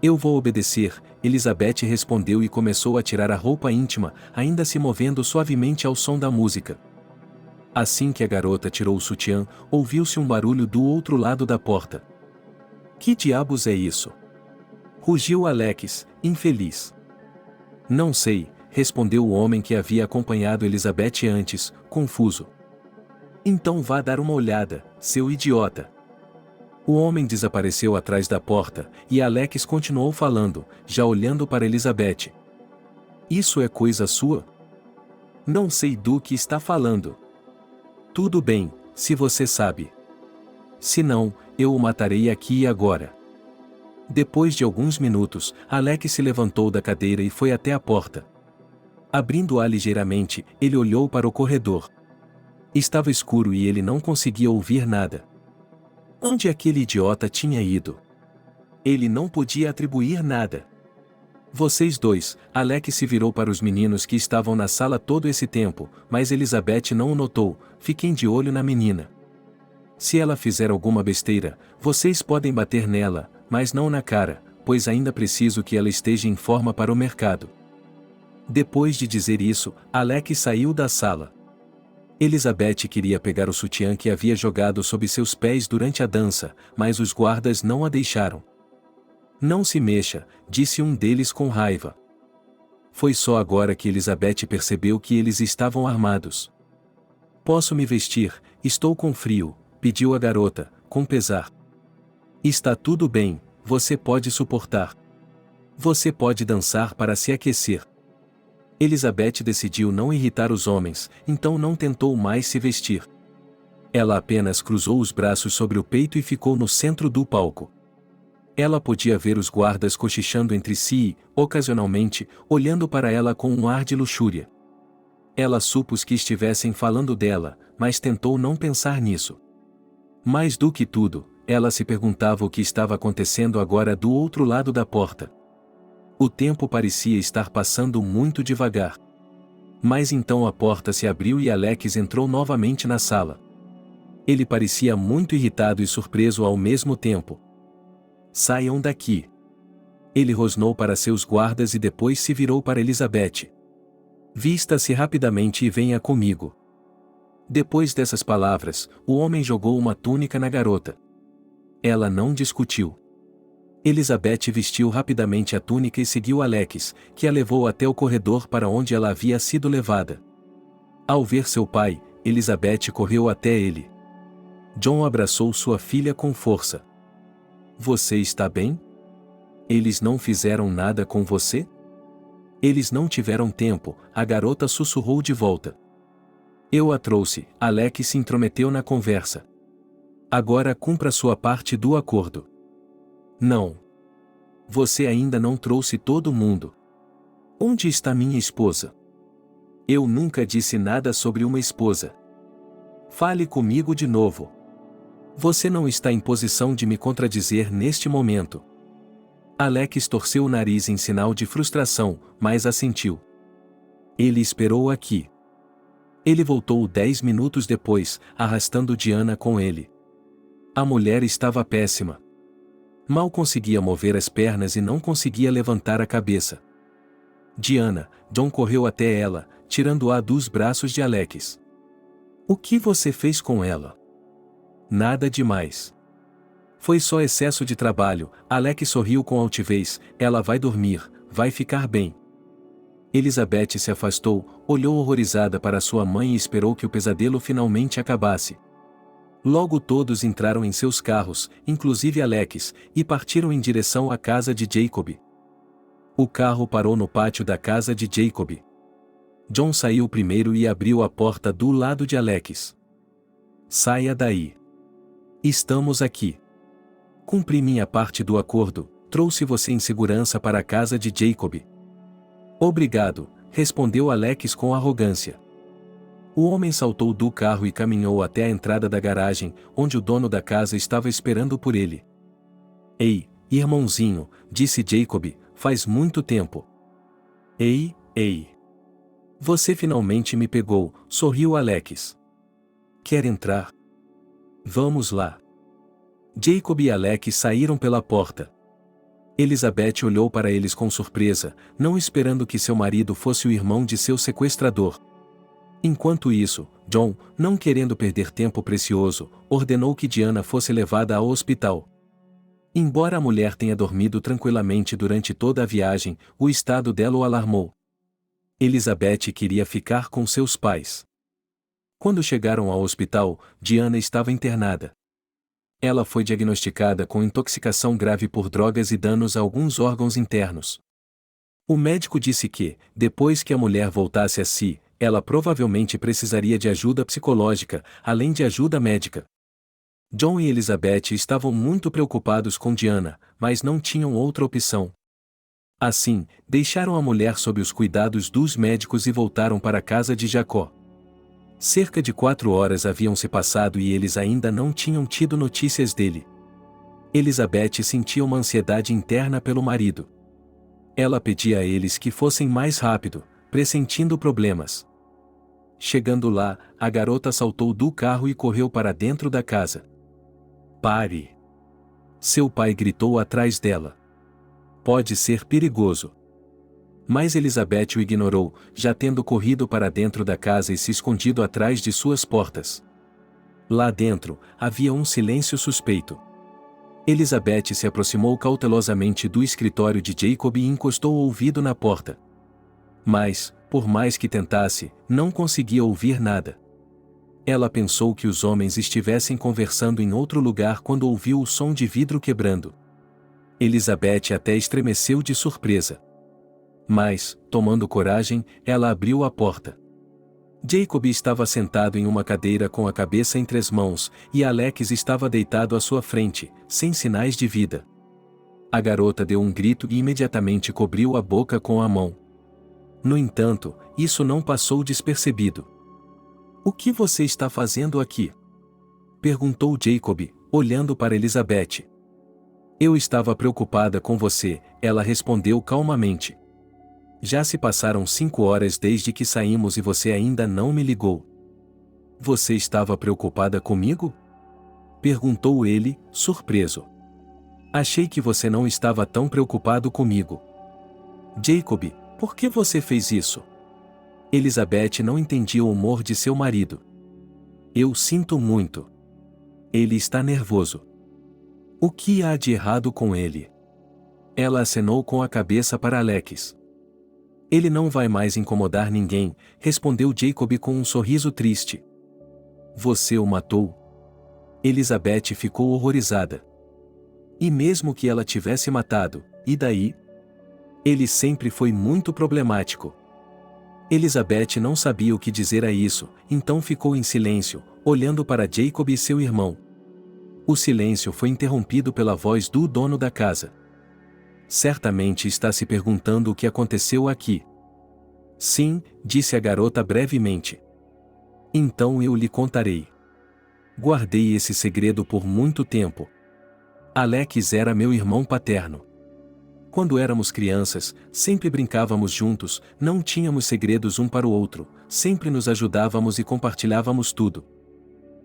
Eu vou obedecer, Elizabeth respondeu e começou a tirar a roupa íntima, ainda se movendo suavemente ao som da música. Assim que a garota tirou o sutiã, ouviu-se um barulho do outro lado da porta. Que diabos é isso? Rugiu Alex, infeliz. Não sei, respondeu o homem que havia acompanhado Elizabeth antes, confuso. Então vá dar uma olhada, seu idiota. O homem desapareceu atrás da porta, e Alex continuou falando, já olhando para Elizabeth. Isso é coisa sua? Não sei do que está falando. Tudo bem, se você sabe. Se não, eu o matarei aqui e agora. Depois de alguns minutos, Alex se levantou da cadeira e foi até a porta. Abrindo-a ligeiramente, ele olhou para o corredor. Estava escuro e ele não conseguia ouvir nada. Onde aquele idiota tinha ido? Ele não podia atribuir nada. Vocês dois, Alex se virou para os meninos que estavam na sala todo esse tempo, mas Elizabeth não o notou, fiquem de olho na menina. Se ela fizer alguma besteira, vocês podem bater nela, mas não na cara, pois ainda preciso que ela esteja em forma para o mercado. Depois de dizer isso, Alex saiu da sala. Elizabeth queria pegar o sutiã que havia jogado sob seus pés durante a dança, mas os guardas não a deixaram. Não se mexa, disse um deles com raiva. Foi só agora que Elizabeth percebeu que eles estavam armados. Posso me vestir, estou com frio, pediu a garota, com pesar. Está tudo bem, você pode suportar. Você pode dançar para se aquecer. Elizabeth decidiu não irritar os homens, então não tentou mais se vestir. Ela apenas cruzou os braços sobre o peito e ficou no centro do palco. Ela podia ver os guardas cochichando entre si e, ocasionalmente, olhando para ela com um ar de luxúria. Ela supôs que estivessem falando dela, mas tentou não pensar nisso. Mais do que tudo, ela se perguntava o que estava acontecendo agora do outro lado da porta. O tempo parecia estar passando muito devagar. Mas então a porta se abriu e Alex entrou novamente na sala. Ele parecia muito irritado e surpreso ao mesmo tempo. Saiam daqui. Ele rosnou para seus guardas e depois se virou para Elizabeth. Vista-se rapidamente e venha comigo. Depois dessas palavras, o homem jogou uma túnica na garota. Ela não discutiu. Elizabeth vestiu rapidamente a túnica e seguiu Alex, que a levou até o corredor para onde ela havia sido levada. Ao ver seu pai, Elizabeth correu até ele. John abraçou sua filha com força. Você está bem? Eles não fizeram nada com você? Eles não tiveram tempo, a garota sussurrou de volta. Eu a trouxe, Alex se intrometeu na conversa. Agora cumpra sua parte do acordo. Não. Você ainda não trouxe todo mundo. Onde está minha esposa? Eu nunca disse nada sobre uma esposa. Fale comigo de novo. Você não está em posição de me contradizer neste momento. Alex torceu o nariz em sinal de frustração, mas assentiu. Ele esperou aqui. Ele voltou 10 minutos depois, arrastando Diana com ele. A mulher estava péssima. Mal conseguia mover as pernas e não conseguia levantar a cabeça. Diana, John correu até ela, tirando-a dos braços de Alex. O que você fez com ela? Nada demais. Foi só excesso de trabalho, Alex sorriu com altivez, ela vai dormir, vai ficar bem. Elizabeth se afastou, olhou horrorizada para sua mãe e esperou que o pesadelo finalmente acabasse. Logo todos entraram em seus carros, inclusive Alex, e partiram em direção à casa de Jacob. O carro parou no pátio da casa de Jacob. John saiu primeiro e abriu a porta do lado de Alex. Saia daí. Estamos aqui. Cumpri minha parte do acordo, trouxe você em segurança para a casa de Jacob. Obrigado, respondeu Alex com arrogância. O homem saltou do carro e caminhou até a entrada da garagem, onde o dono da casa estava esperando por ele. Ei, irmãozinho, disse Jacob, faz muito tempo. Ei. Você finalmente me pegou, sorriu Alex. Quer entrar? Vamos lá. Jacob e Alex saíram pela porta. Elizabeth olhou para eles com surpresa, não esperando que seu marido fosse o irmão de seu sequestrador. Enquanto isso, John, não querendo perder tempo precioso, ordenou que Diana fosse levada ao hospital. Embora a mulher tenha dormido tranquilamente durante toda a viagem, o estado dela o alarmou. Elizabeth queria ficar com seus pais. Quando chegaram ao hospital, Diana estava internada. Ela foi diagnosticada com intoxicação grave por drogas e danos a alguns órgãos internos. O médico disse que, depois que a mulher voltasse a si, ela provavelmente precisaria de ajuda psicológica, além de ajuda médica. John e Elizabeth estavam muito preocupados com Diana, mas não tinham outra opção. Assim, deixaram a mulher sob os cuidados dos médicos e voltaram para a casa de Jacó. Cerca de 4 horas haviam se passado e eles ainda não tinham tido notícias dele. Elizabeth sentia uma ansiedade interna pelo marido. Ela pedia a eles que fossem mais rápido, pressentindo problemas. Chegando lá, a garota saltou do carro e correu para dentro da casa. Pare! Seu pai gritou atrás dela. Pode ser perigoso. Mas Elizabeth o ignorou, já tendo corrido para dentro da casa e se escondido atrás de suas portas. Lá dentro, havia um silêncio suspeito. Elizabeth se aproximou cautelosamente do escritório de Jacob e encostou o ouvido na porta. Mas, por mais que tentasse, não conseguia ouvir nada. Ela pensou que os homens estivessem conversando em outro lugar quando ouviu o som de vidro quebrando. Elizabeth até estremeceu de surpresa. Mas, tomando coragem, ela abriu a porta. Jacob estava sentado em uma cadeira com a cabeça entre as mãos, e Alex estava deitado à sua frente, sem sinais de vida. A garota deu um grito e imediatamente cobriu a boca com a mão. No entanto, isso não passou despercebido. "O que você está fazendo aqui?" perguntou Jacob, olhando para Elizabeth. "Eu estava preocupada com você", ela respondeu calmamente. "Já se passaram 5 horas desde que saímos e você ainda não me ligou." "Você estava preocupada comigo?" perguntou ele, surpreso. "Achei que você não estava tão preocupado comigo." "Jacob, por que você fez isso?" Elizabeth não entendia o humor de seu marido. "Eu sinto muito. Ele está nervoso." "O que há de errado com ele?" Ela acenou com a cabeça para Alex. "Ele não vai mais incomodar ninguém", respondeu Jacob com um sorriso triste. "Você o matou?" Elizabeth ficou horrorizada. E mesmo que ela tivesse matado, e daí? Ele sempre foi muito problemático. Elizabeth não sabia o que dizer a isso, então ficou em silêncio, olhando para Jacob e seu irmão. O silêncio foi interrompido pela voz do dono da casa. "Certamente está se perguntando o que aconteceu aqui." "Sim", disse a garota brevemente. "Então eu lhe contarei. Guardei esse segredo por muito tempo. Alex era meu irmão paterno. Quando éramos crianças, sempre brincávamos juntos, não tínhamos segredos um para o outro, sempre nos ajudávamos e compartilhávamos tudo.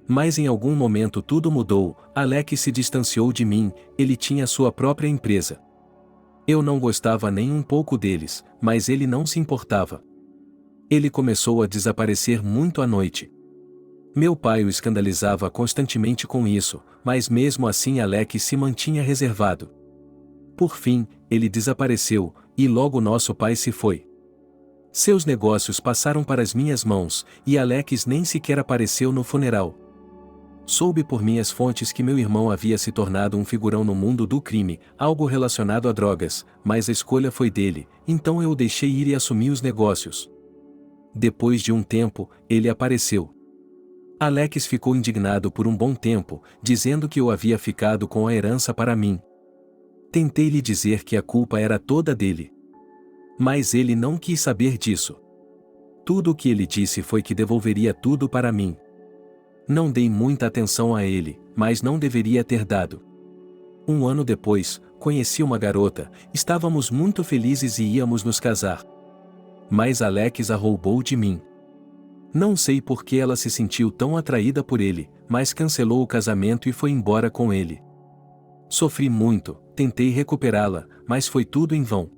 Mas em algum momento tudo mudou, Alex se distanciou de mim, ele tinha sua própria empresa. Eu não gostava nem um pouco deles, mas ele não se importava. Ele começou a desaparecer muito à noite. Meu pai o escandalizava constantemente com isso, mas mesmo assim Alex se mantinha reservado. Por fim, ele desapareceu, e logo nosso pai se foi. Seus negócios passaram para as minhas mãos, e Alex nem sequer apareceu no funeral. Soube por minhas fontes que meu irmão havia se tornado um figurão no mundo do crime, algo relacionado a drogas, mas a escolha foi dele, então eu o deixei ir e assumi os negócios. Depois de um tempo, ele apareceu. Alex ficou indignado por um bom tempo, dizendo que eu havia ficado com a herança para mim. Tentei lhe dizer que a culpa era toda dele. Mas ele não quis saber disso. Tudo o que ele disse foi que devolveria tudo para mim. Não dei muita atenção a ele, mas não deveria ter dado. Um ano depois, conheci uma garota, estávamos muito felizes e íamos nos casar. Mas Alex a roubou de mim. Não sei por que ela se sentiu tão atraída por ele, mas cancelou o casamento e foi embora com ele. Sofri muito, tentei recuperá-la, mas foi tudo em vão.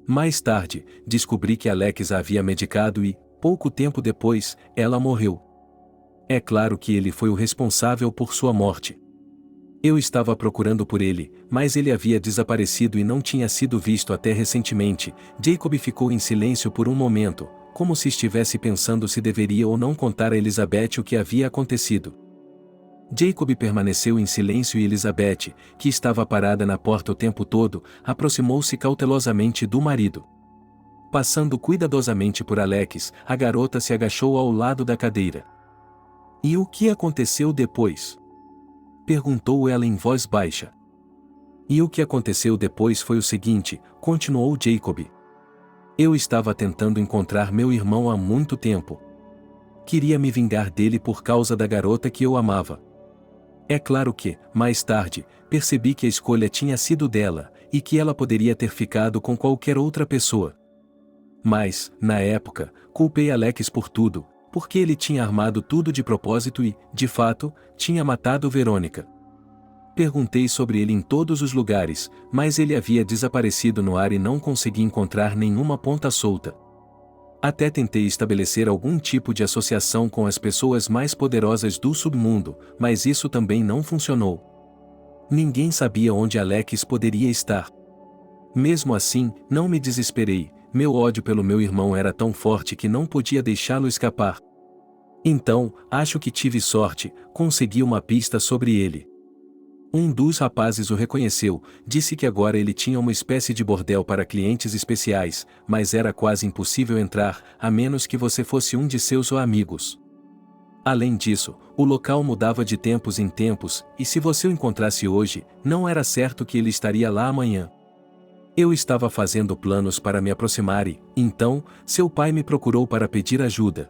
Mais tarde, descobri que Alex a havia medicado e, pouco tempo depois, ela morreu. É claro que ele foi o responsável por sua morte. Eu estava procurando por ele, mas ele havia desaparecido e não tinha sido visto até recentemente. Jacob ficou em silêncio por um momento, como se estivesse pensando se deveria ou não contar a Elizabeth o que havia acontecido. Jacob permaneceu em silêncio e Elizabeth, que estava parada na porta o tempo todo, aproximou-se cautelosamente do marido. Passando cuidadosamente por Alex, a garota se agachou ao lado da cadeira. "E o que aconteceu depois?" perguntou ela em voz baixa. "E o que aconteceu depois foi o seguinte", continuou Jacob. "Eu estava tentando encontrar meu irmão há muito tempo. Queria me vingar dele por causa da garota que eu amava. É claro que, mais tarde, percebi que a escolha tinha sido dela, e que ela poderia ter ficado com qualquer outra pessoa. Mas, na época, culpei Alex por tudo, porque ele tinha armado tudo de propósito e, de fato, tinha matado Verônica. Perguntei sobre ele em todos os lugares, mas ele havia desaparecido no ar e não consegui encontrar nenhuma ponta solta. Até tentei estabelecer algum tipo de associação com as pessoas mais poderosas do submundo, mas isso também não funcionou. Ninguém sabia onde Alex poderia estar. Mesmo assim, não me desesperei, meu ódio pelo meu irmão era tão forte que não podia deixá-lo escapar. Então, acho que tive sorte, consegui uma pista sobre ele. Um dos rapazes o reconheceu, disse que agora ele tinha uma espécie de bordel para clientes especiais, mas era quase impossível entrar, a menos que você fosse um de seus amigos. Além disso, o local mudava de tempos em tempos, e se você o encontrasse hoje, não era certo que ele estaria lá amanhã. Eu estava fazendo planos para me aproximar e, então, seu pai me procurou para pedir ajuda.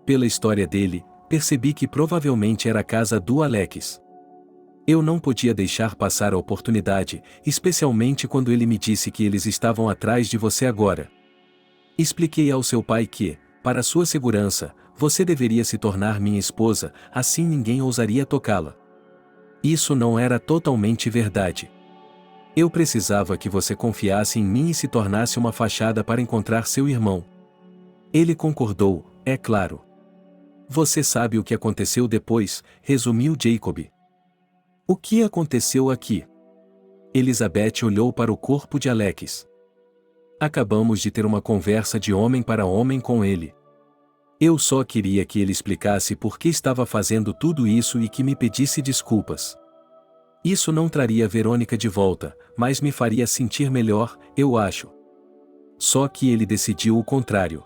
Pela história dele, percebi que provavelmente era a casa do Alex. Eu não podia deixar passar a oportunidade, especialmente quando ele me disse que eles estavam atrás de você agora. Expliquei ao seu pai que, para sua segurança, você deveria se tornar minha esposa, assim ninguém ousaria tocá-la. Isso não era totalmente verdade. Eu precisava que você confiasse em mim e se tornasse uma fachada para encontrar seu irmão. Ele concordou, é claro. Você sabe o que aconteceu depois, resumiu Jacob. O que aconteceu aqui? Elizabeth olhou para o corpo de Alex. Acabamos de ter uma conversa de homem para homem com ele. Eu só queria que ele explicasse por que estava fazendo tudo isso e que me pedisse desculpas. Isso não traria Verônica de volta, mas me faria sentir melhor, eu acho. Só que ele decidiu o contrário.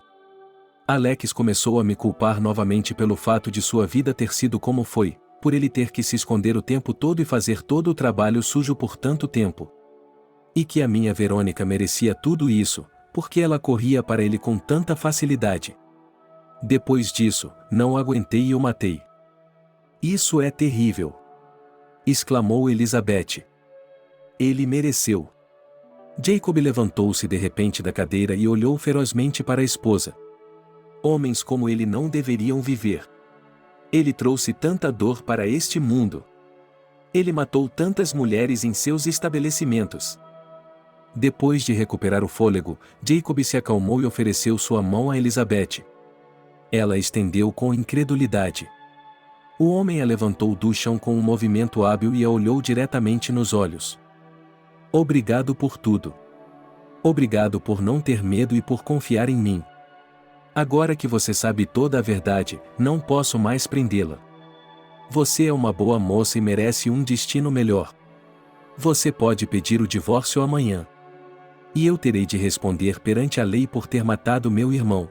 Alex começou a me culpar novamente pelo fato de sua vida ter sido como foi, por ele ter que se esconder o tempo todo e fazer todo o trabalho sujo por tanto tempo. E que a minha Verônica merecia tudo isso, porque ela corria para ele com tanta facilidade. Depois disso, não aguentei e o matei. Isso é terrível! Exclamou Elizabeth. Ele mereceu. Jacob levantou-se de repente da cadeira e olhou ferozmente para a esposa. Homens como ele não deveriam viver. Ele trouxe tanta dor para este mundo. Ele matou tantas mulheres em seus estabelecimentos. Depois de recuperar o fôlego, Jacob se acalmou e ofereceu sua mão a Elizabeth. Ela estendeu com incredulidade. O homem a levantou do chão com um movimento hábil e a olhou diretamente nos olhos. Obrigado por tudo. Obrigado por não ter medo e por confiar em mim. Agora que você sabe toda a verdade, não posso mais prendê-la. Você é uma boa moça e merece um destino melhor. Você pode pedir o divórcio amanhã. E eu terei de responder perante a lei por ter matado meu irmão.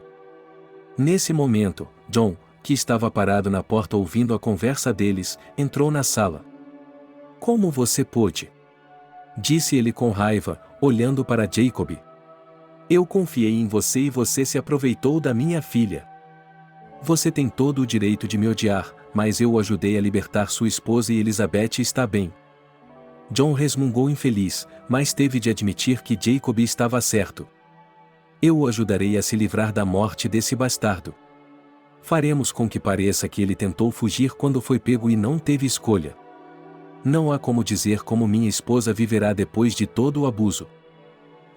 Nesse momento, John, que estava parado na porta ouvindo a conversa deles, entrou na sala. Como você pôde? Disse ele com raiva, olhando para Jacob. Eu confiei em você e você se aproveitou da minha filha. Você tem todo o direito de me odiar, mas eu o ajudei a libertar sua esposa e Elizabeth está bem. John resmungou infeliz, mas teve de admitir que Jacob estava certo. Eu o ajudarei a se livrar da morte desse bastardo. Faremos com que pareça que ele tentou fugir quando foi pego e não teve escolha. Não há como dizer como minha esposa viverá depois de todo o abuso.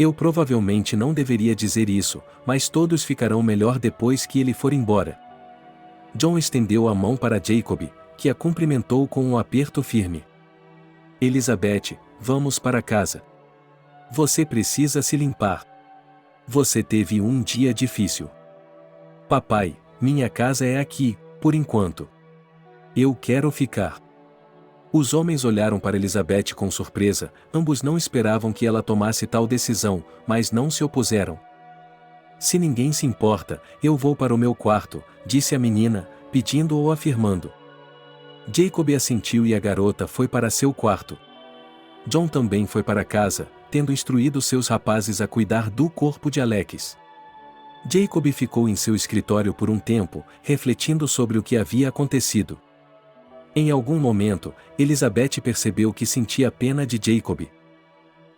Eu provavelmente não deveria dizer isso, mas todos ficarão melhor depois que ele for embora. John estendeu a mão para Jacob, que a cumprimentou com um aperto firme. Elizabeth, vamos para casa. Você precisa se limpar. Você teve um dia difícil. Papai, minha casa é aqui, por enquanto. Eu quero ficar. Os homens olharam para Elizabeth com surpresa, ambos não esperavam que ela tomasse tal decisão, mas não se opuseram. Se ninguém se importa, eu vou para o meu quarto, disse a menina, pedindo ou afirmando. Jacob assentiu e a garota foi para seu quarto. John também foi para casa, tendo instruído seus rapazes a cuidar do corpo de Alex. Jacob ficou em seu escritório por um tempo, refletindo sobre o que havia acontecido. Em algum momento, Elizabeth percebeu que sentia pena de Jacob.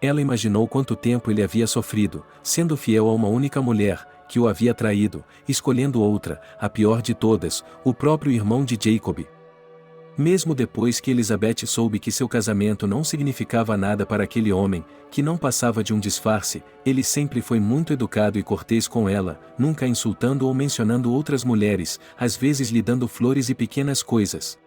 Ela imaginou quanto tempo ele havia sofrido, sendo fiel a uma única mulher, que o havia traído, escolhendo outra, a pior de todas, o próprio irmão de Jacob. Mesmo depois que Elizabeth soube que seu casamento não significava nada para aquele homem, que não passava de um disfarce, ele sempre foi muito educado e cortês com ela, nunca insultando ou mencionando outras mulheres, às vezes lhe dando flores e pequenas coisas.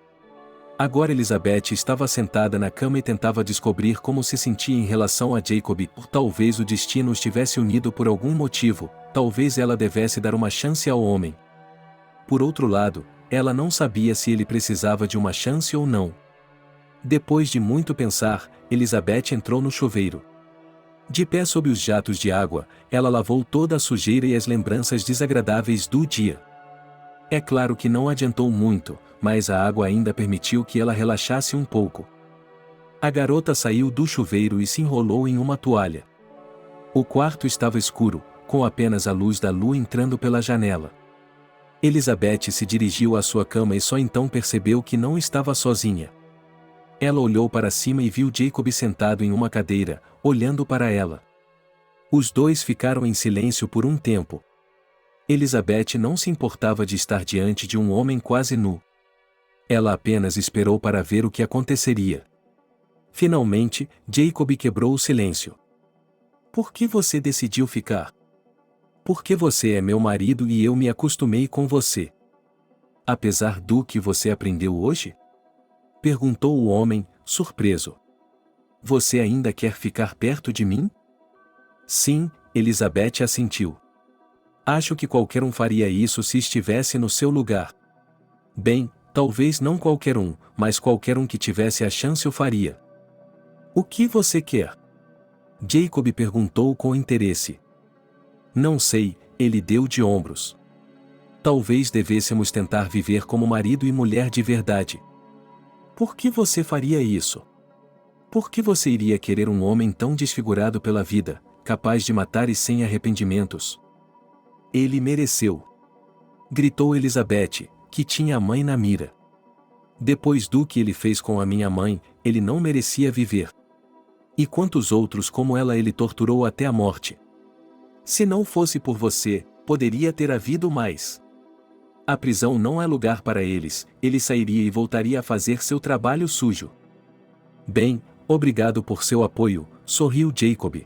Agora Elizabeth estava sentada na cama e tentava descobrir como se sentia em relação a Jacob. Talvez o destino os tivesse unido por algum motivo, talvez ela devesse dar uma chance ao homem. Por outro lado, ela não sabia se ele precisava de uma chance ou não. Depois de muito pensar, Elizabeth entrou no chuveiro. De pé sob os jatos de água, ela lavou toda a sujeira e as lembranças desagradáveis do dia. É claro que não adiantou muito, mas a água ainda permitiu que ela relaxasse um pouco. A garota saiu do chuveiro e se enrolou em uma toalha. O quarto estava escuro, com apenas a luz da lua entrando pela janela. Elizabeth se dirigiu à sua cama e só então percebeu que não estava sozinha. Ela olhou para cima e viu Jacob sentado em uma cadeira, olhando para ela. Os dois ficaram em silêncio por um tempo. Elizabeth não se importava de estar diante de um homem quase nu. Ela apenas esperou para ver o que aconteceria. Finalmente, Jacob quebrou o silêncio. Por que você decidiu ficar? Porque você é meu marido e eu me acostumei com você. Apesar do que você aprendeu hoje? Perguntou o homem, surpreso. Você ainda quer ficar perto de mim? Sim, Elizabeth assentiu. Acho que qualquer um faria isso se estivesse no seu lugar. Bem, talvez não qualquer um, mas qualquer um que tivesse a chance o faria. O que você quer? Jacob perguntou com interesse. Não sei, ele deu de ombros. Talvez devêssemos tentar viver como marido e mulher de verdade. Por que você faria isso? Por que você iria querer um homem tão desfigurado pela vida, capaz de matar e sem arrependimentos? Ele mereceu. Gritou Elizabeth, que tinha a mãe na mira. Depois do que ele fez com a minha mãe, ele não merecia viver. E quantos outros como ela ele torturou até a morte? Se não fosse por você, poderia ter havido mais. A prisão não é lugar para eles, ele sairia e voltaria a fazer seu trabalho sujo. Bem, obrigado por seu apoio, sorriu Jacob.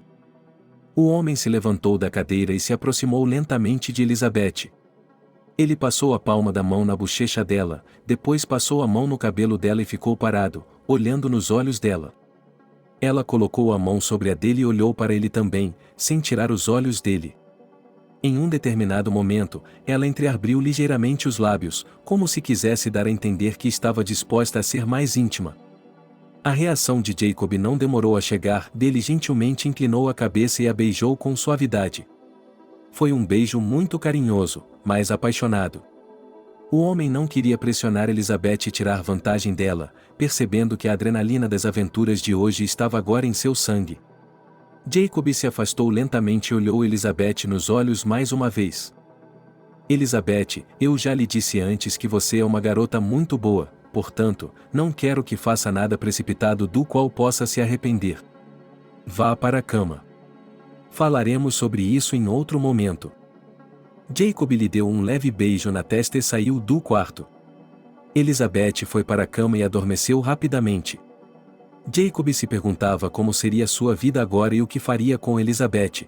O homem se levantou da cadeira e se aproximou lentamente de Elizabeth. Ele passou a palma da mão na bochecha dela, depois passou a mão no cabelo dela e ficou parado, olhando nos olhos dela. Ela colocou a mão sobre a dele e olhou para ele também, sem tirar os olhos dele. Em um determinado momento, ela entreabriu ligeiramente os lábios, como se quisesse dar a entender que estava disposta a ser mais íntima. A reação de Jacob não demorou a chegar, ele gentilmente inclinou a cabeça e a beijou com suavidade. Foi um beijo muito carinhoso, mas apaixonado. O homem não queria pressionar Elizabeth e tirar vantagem dela, percebendo que a adrenalina das aventuras de hoje estava agora em seu sangue. Jacob se afastou lentamente e olhou Elizabeth nos olhos mais uma vez. Elizabeth, eu já lhe disse antes que você é uma garota muito boa, portanto, não quero que faça nada precipitado do qual possa se arrepender. Vá para a cama. Falaremos sobre isso em outro momento. Jacob lhe deu um leve beijo na testa e saiu do quarto. Elizabeth foi para a cama e adormeceu rapidamente. Jacob se perguntava como seria sua vida agora e o que faria com Elizabeth.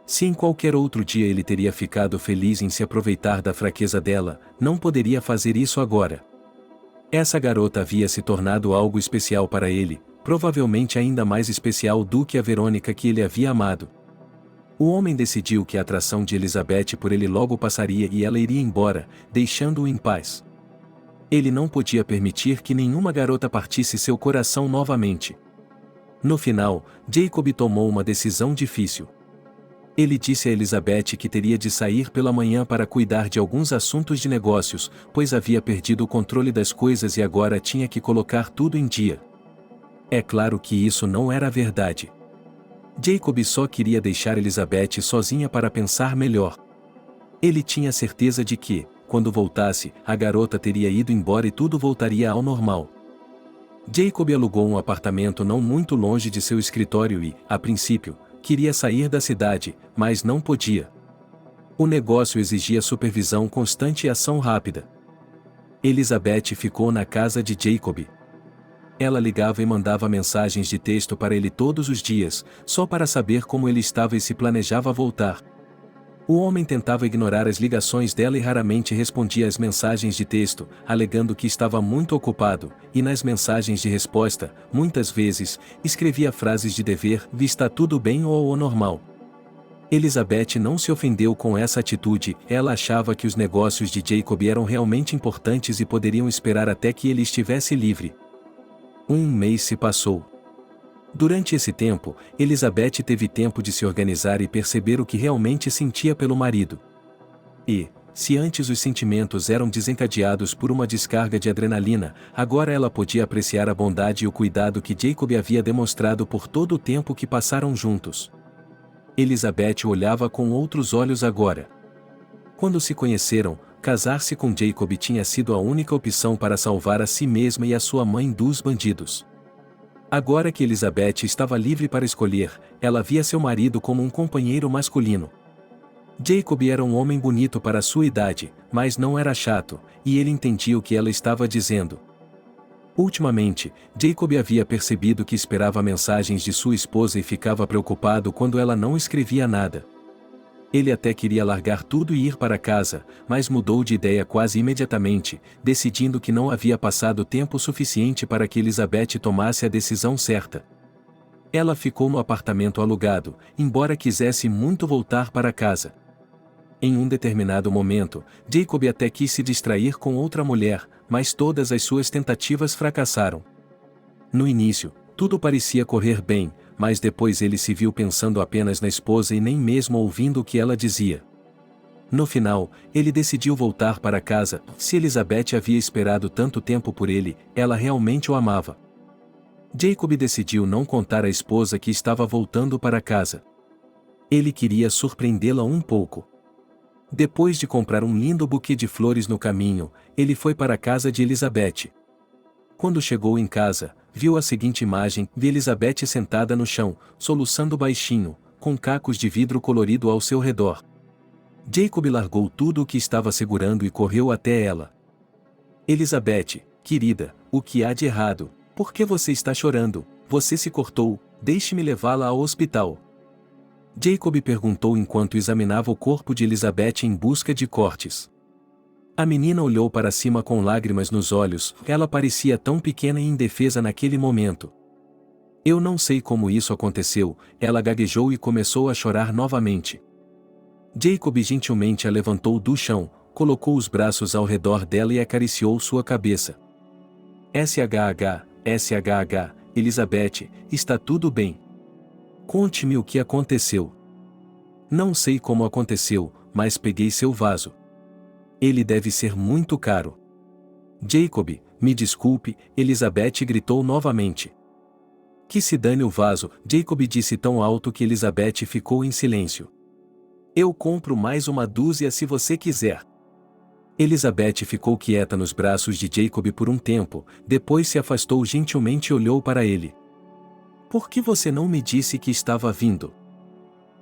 Se em qualquer outro dia ele teria ficado feliz em se aproveitar da fraqueza dela, não poderia fazer isso agora. Essa garota havia se tornado algo especial para ele, provavelmente ainda mais especial do que a Verônica que ele havia amado. O homem decidiu que a atração de Elizabeth por ele logo passaria e ela iria embora, deixando-o em paz. Ele não podia permitir que nenhuma garota partisse seu coração novamente. No final, Jacob tomou uma decisão difícil. Ele disse a Elizabeth que teria de sair pela manhã para cuidar de alguns assuntos de negócios, pois havia perdido o controle das coisas e agora tinha que colocar tudo em dia. É claro que isso não era verdade. Jacob só queria deixar Elizabeth sozinha para pensar melhor. Ele tinha certeza de que, quando voltasse, a garota teria ido embora e tudo voltaria ao normal. Jacob alugou um apartamento não muito longe de seu escritório e, a princípio, queria sair da cidade, mas não podia. O negócio exigia supervisão constante e ação rápida. Elizabeth ficou na casa de Jacob. Ela ligava e mandava mensagens de texto para ele todos os dias, só para saber como ele estava e se planejava voltar. O homem tentava ignorar as ligações dela e raramente respondia às mensagens de texto, alegando que estava muito ocupado, e nas mensagens de resposta, muitas vezes, escrevia frases de dever, está tudo bem ou normal. Elizabeth não se ofendeu com essa atitude, ela achava que os negócios de Jacob eram realmente importantes e poderiam esperar até que ele estivesse livre. Um mês se passou. Durante esse tempo, Elizabeth teve tempo de se organizar e perceber o que realmente sentia pelo marido. E, se antes os sentimentos eram desencadeados por uma descarga de adrenalina, agora ela podia apreciar a bondade e o cuidado que Jacob havia demonstrado por todo o tempo que passaram juntos. Elizabeth olhava com outros olhos agora. Quando se conheceram, casar-se com Jacob tinha sido a única opção para salvar a si mesma e a sua mãe dos bandidos. Agora que Elizabeth estava livre para escolher, ela via seu marido como um companheiro masculino. Jacob era um homem bonito para sua idade, mas não era chato, e ele entendia o que ela estava dizendo. Ultimamente, Jacob havia percebido que esperava mensagens de sua esposa e ficava preocupado quando ela não escrevia nada. Ele até queria largar tudo e ir para casa, mas mudou de ideia quase imediatamente, decidindo que não havia passado tempo suficiente para que Elizabeth tomasse a decisão certa. Ela ficou no apartamento alugado, embora quisesse muito voltar para casa. Em um determinado momento, Jacob até quis se distrair com outra mulher, mas todas as suas tentativas fracassaram. No início, tudo parecia correr bem, mas depois ele se viu pensando apenas na esposa e nem mesmo ouvindo o que ela dizia. No final, ele decidiu voltar para casa. Se Elizabeth havia esperado tanto tempo por ele, ela realmente o amava. Jacob decidiu não contar à esposa que estava voltando para casa. Ele queria surpreendê-la um pouco. Depois de comprar um lindo buquê de flores no caminho, ele foi para a casa de Elizabeth. Quando chegou em casa, viu a seguinte imagem de Elizabeth sentada no chão, soluçando baixinho, com cacos de vidro colorido ao seu redor. Jacob largou tudo o que estava segurando e correu até ela. Elizabeth, querida, o que há de errado? Por que você está chorando? Você se cortou, deixe-me levá-la ao hospital. Jacob perguntou enquanto examinava o corpo de Elizabeth em busca de cortes. A menina olhou para cima com lágrimas nos olhos, ela parecia tão pequena e indefesa naquele momento. Eu não sei como isso aconteceu, ela gaguejou e começou a chorar novamente. Jacob gentilmente a levantou do chão, colocou os braços ao redor dela e acariciou sua cabeça. SHH, Elizabeth, está tudo bem. Conte-me o que aconteceu. Não sei como aconteceu, mas peguei seu vaso. Ele deve ser muito caro. Jacob, me desculpe, Elizabeth gritou novamente. Que se dane o vaso, Jacob disse tão alto que Elizabeth ficou em silêncio. Eu compro mais uma dúzia se você quiser. Elizabeth ficou quieta nos braços de Jacob por um tempo, depois se afastou gentilmente e olhou para ele. Por que você não me disse que estava vindo?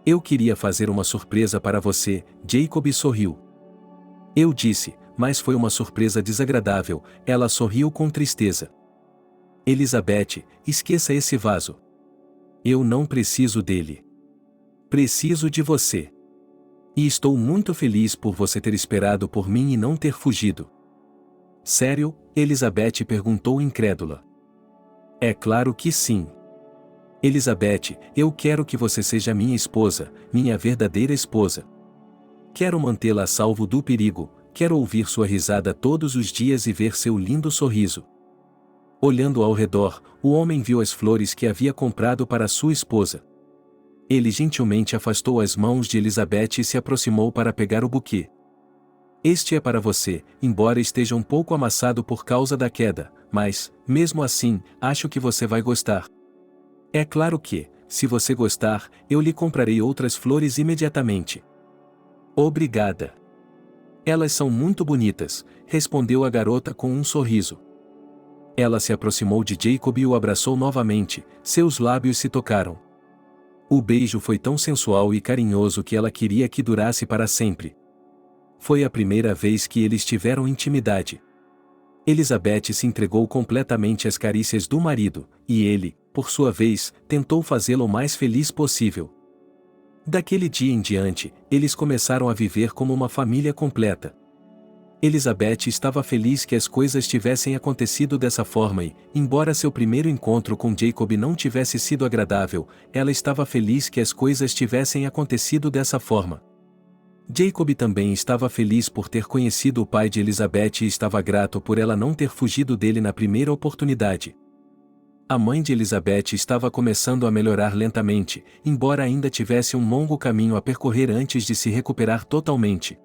Eu queria fazer uma surpresa para você, Jacob sorriu. Eu disse, mas foi uma surpresa desagradável, ela sorriu com tristeza. Elizabeth, esqueça esse vaso. Eu não preciso dele. Preciso de você. E estou muito feliz por você ter esperado por mim e não ter fugido. Sério? Elizabeth perguntou incrédula. É claro que sim. Elizabeth, eu quero que você seja minha esposa, minha verdadeira esposa. Quero mantê-la a salvo do perigo, quero ouvir sua risada todos os dias e ver seu lindo sorriso. Olhando ao redor, o homem viu as flores que havia comprado para sua esposa. Ele gentilmente afastou as mãos de Elizabeth e se aproximou para pegar o buquê. Este é para você, embora esteja um pouco amassado por causa da queda, mas, mesmo assim, acho que você vai gostar. É claro que, se você gostar, eu lhe comprarei outras flores imediatamente. Obrigada. Elas são muito bonitas, respondeu a garota com um sorriso. Ela se aproximou de Jacob e o abraçou novamente, seus lábios se tocaram. O beijo foi tão sensual e carinhoso que ela queria que durasse para sempre. Foi a primeira vez que eles tiveram intimidade. Elizabeth se entregou completamente às carícias do marido, e ele, por sua vez, tentou fazê-lo o mais feliz possível. Daquele dia em diante, eles começaram a viver como uma família completa. Elizabeth estava feliz que as coisas tivessem acontecido dessa forma e, embora seu primeiro encontro com Jacob não tivesse sido agradável, ela estava feliz que as coisas tivessem acontecido dessa forma. Jacob também estava feliz por ter conhecido o pai de Elizabeth e estava grato por ela não ter fugido dele na primeira oportunidade. A mãe de Elizabeth estava começando a melhorar lentamente, embora ainda tivesse um longo caminho a percorrer antes de se recuperar totalmente.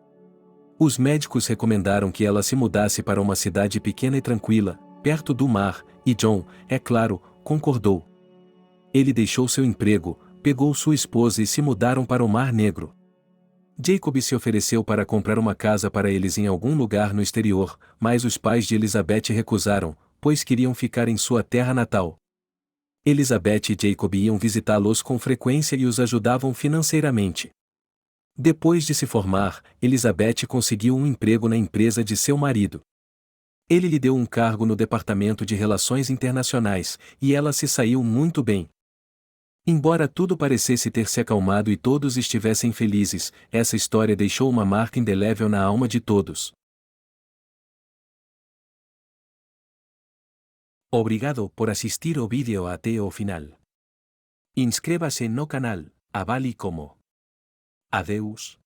Os médicos recomendaram que ela se mudasse para uma cidade pequena e tranquila, perto do mar, e John, é claro, concordou. Ele deixou seu emprego, pegou sua esposa e se mudaram para o Mar Negro. Jacob se ofereceu para comprar uma casa para eles em algum lugar no exterior, mas os pais de Elizabeth recusaram, pois queriam ficar em sua terra natal. Elizabeth e Jacob iam visitá-los com frequência e os ajudavam financeiramente. Depois de se formar, Elizabeth conseguiu um emprego na empresa de seu marido. Ele lhe deu um cargo no Departamento de Relações Internacionais, e ela se saiu muito bem. Embora tudo parecesse ter se acalmado e todos estivessem felizes, essa história deixou uma marca indelével na alma de todos. Obrigado por assistir ao vídeo até o final. Inscreva-se no canal, avale como. Adeus.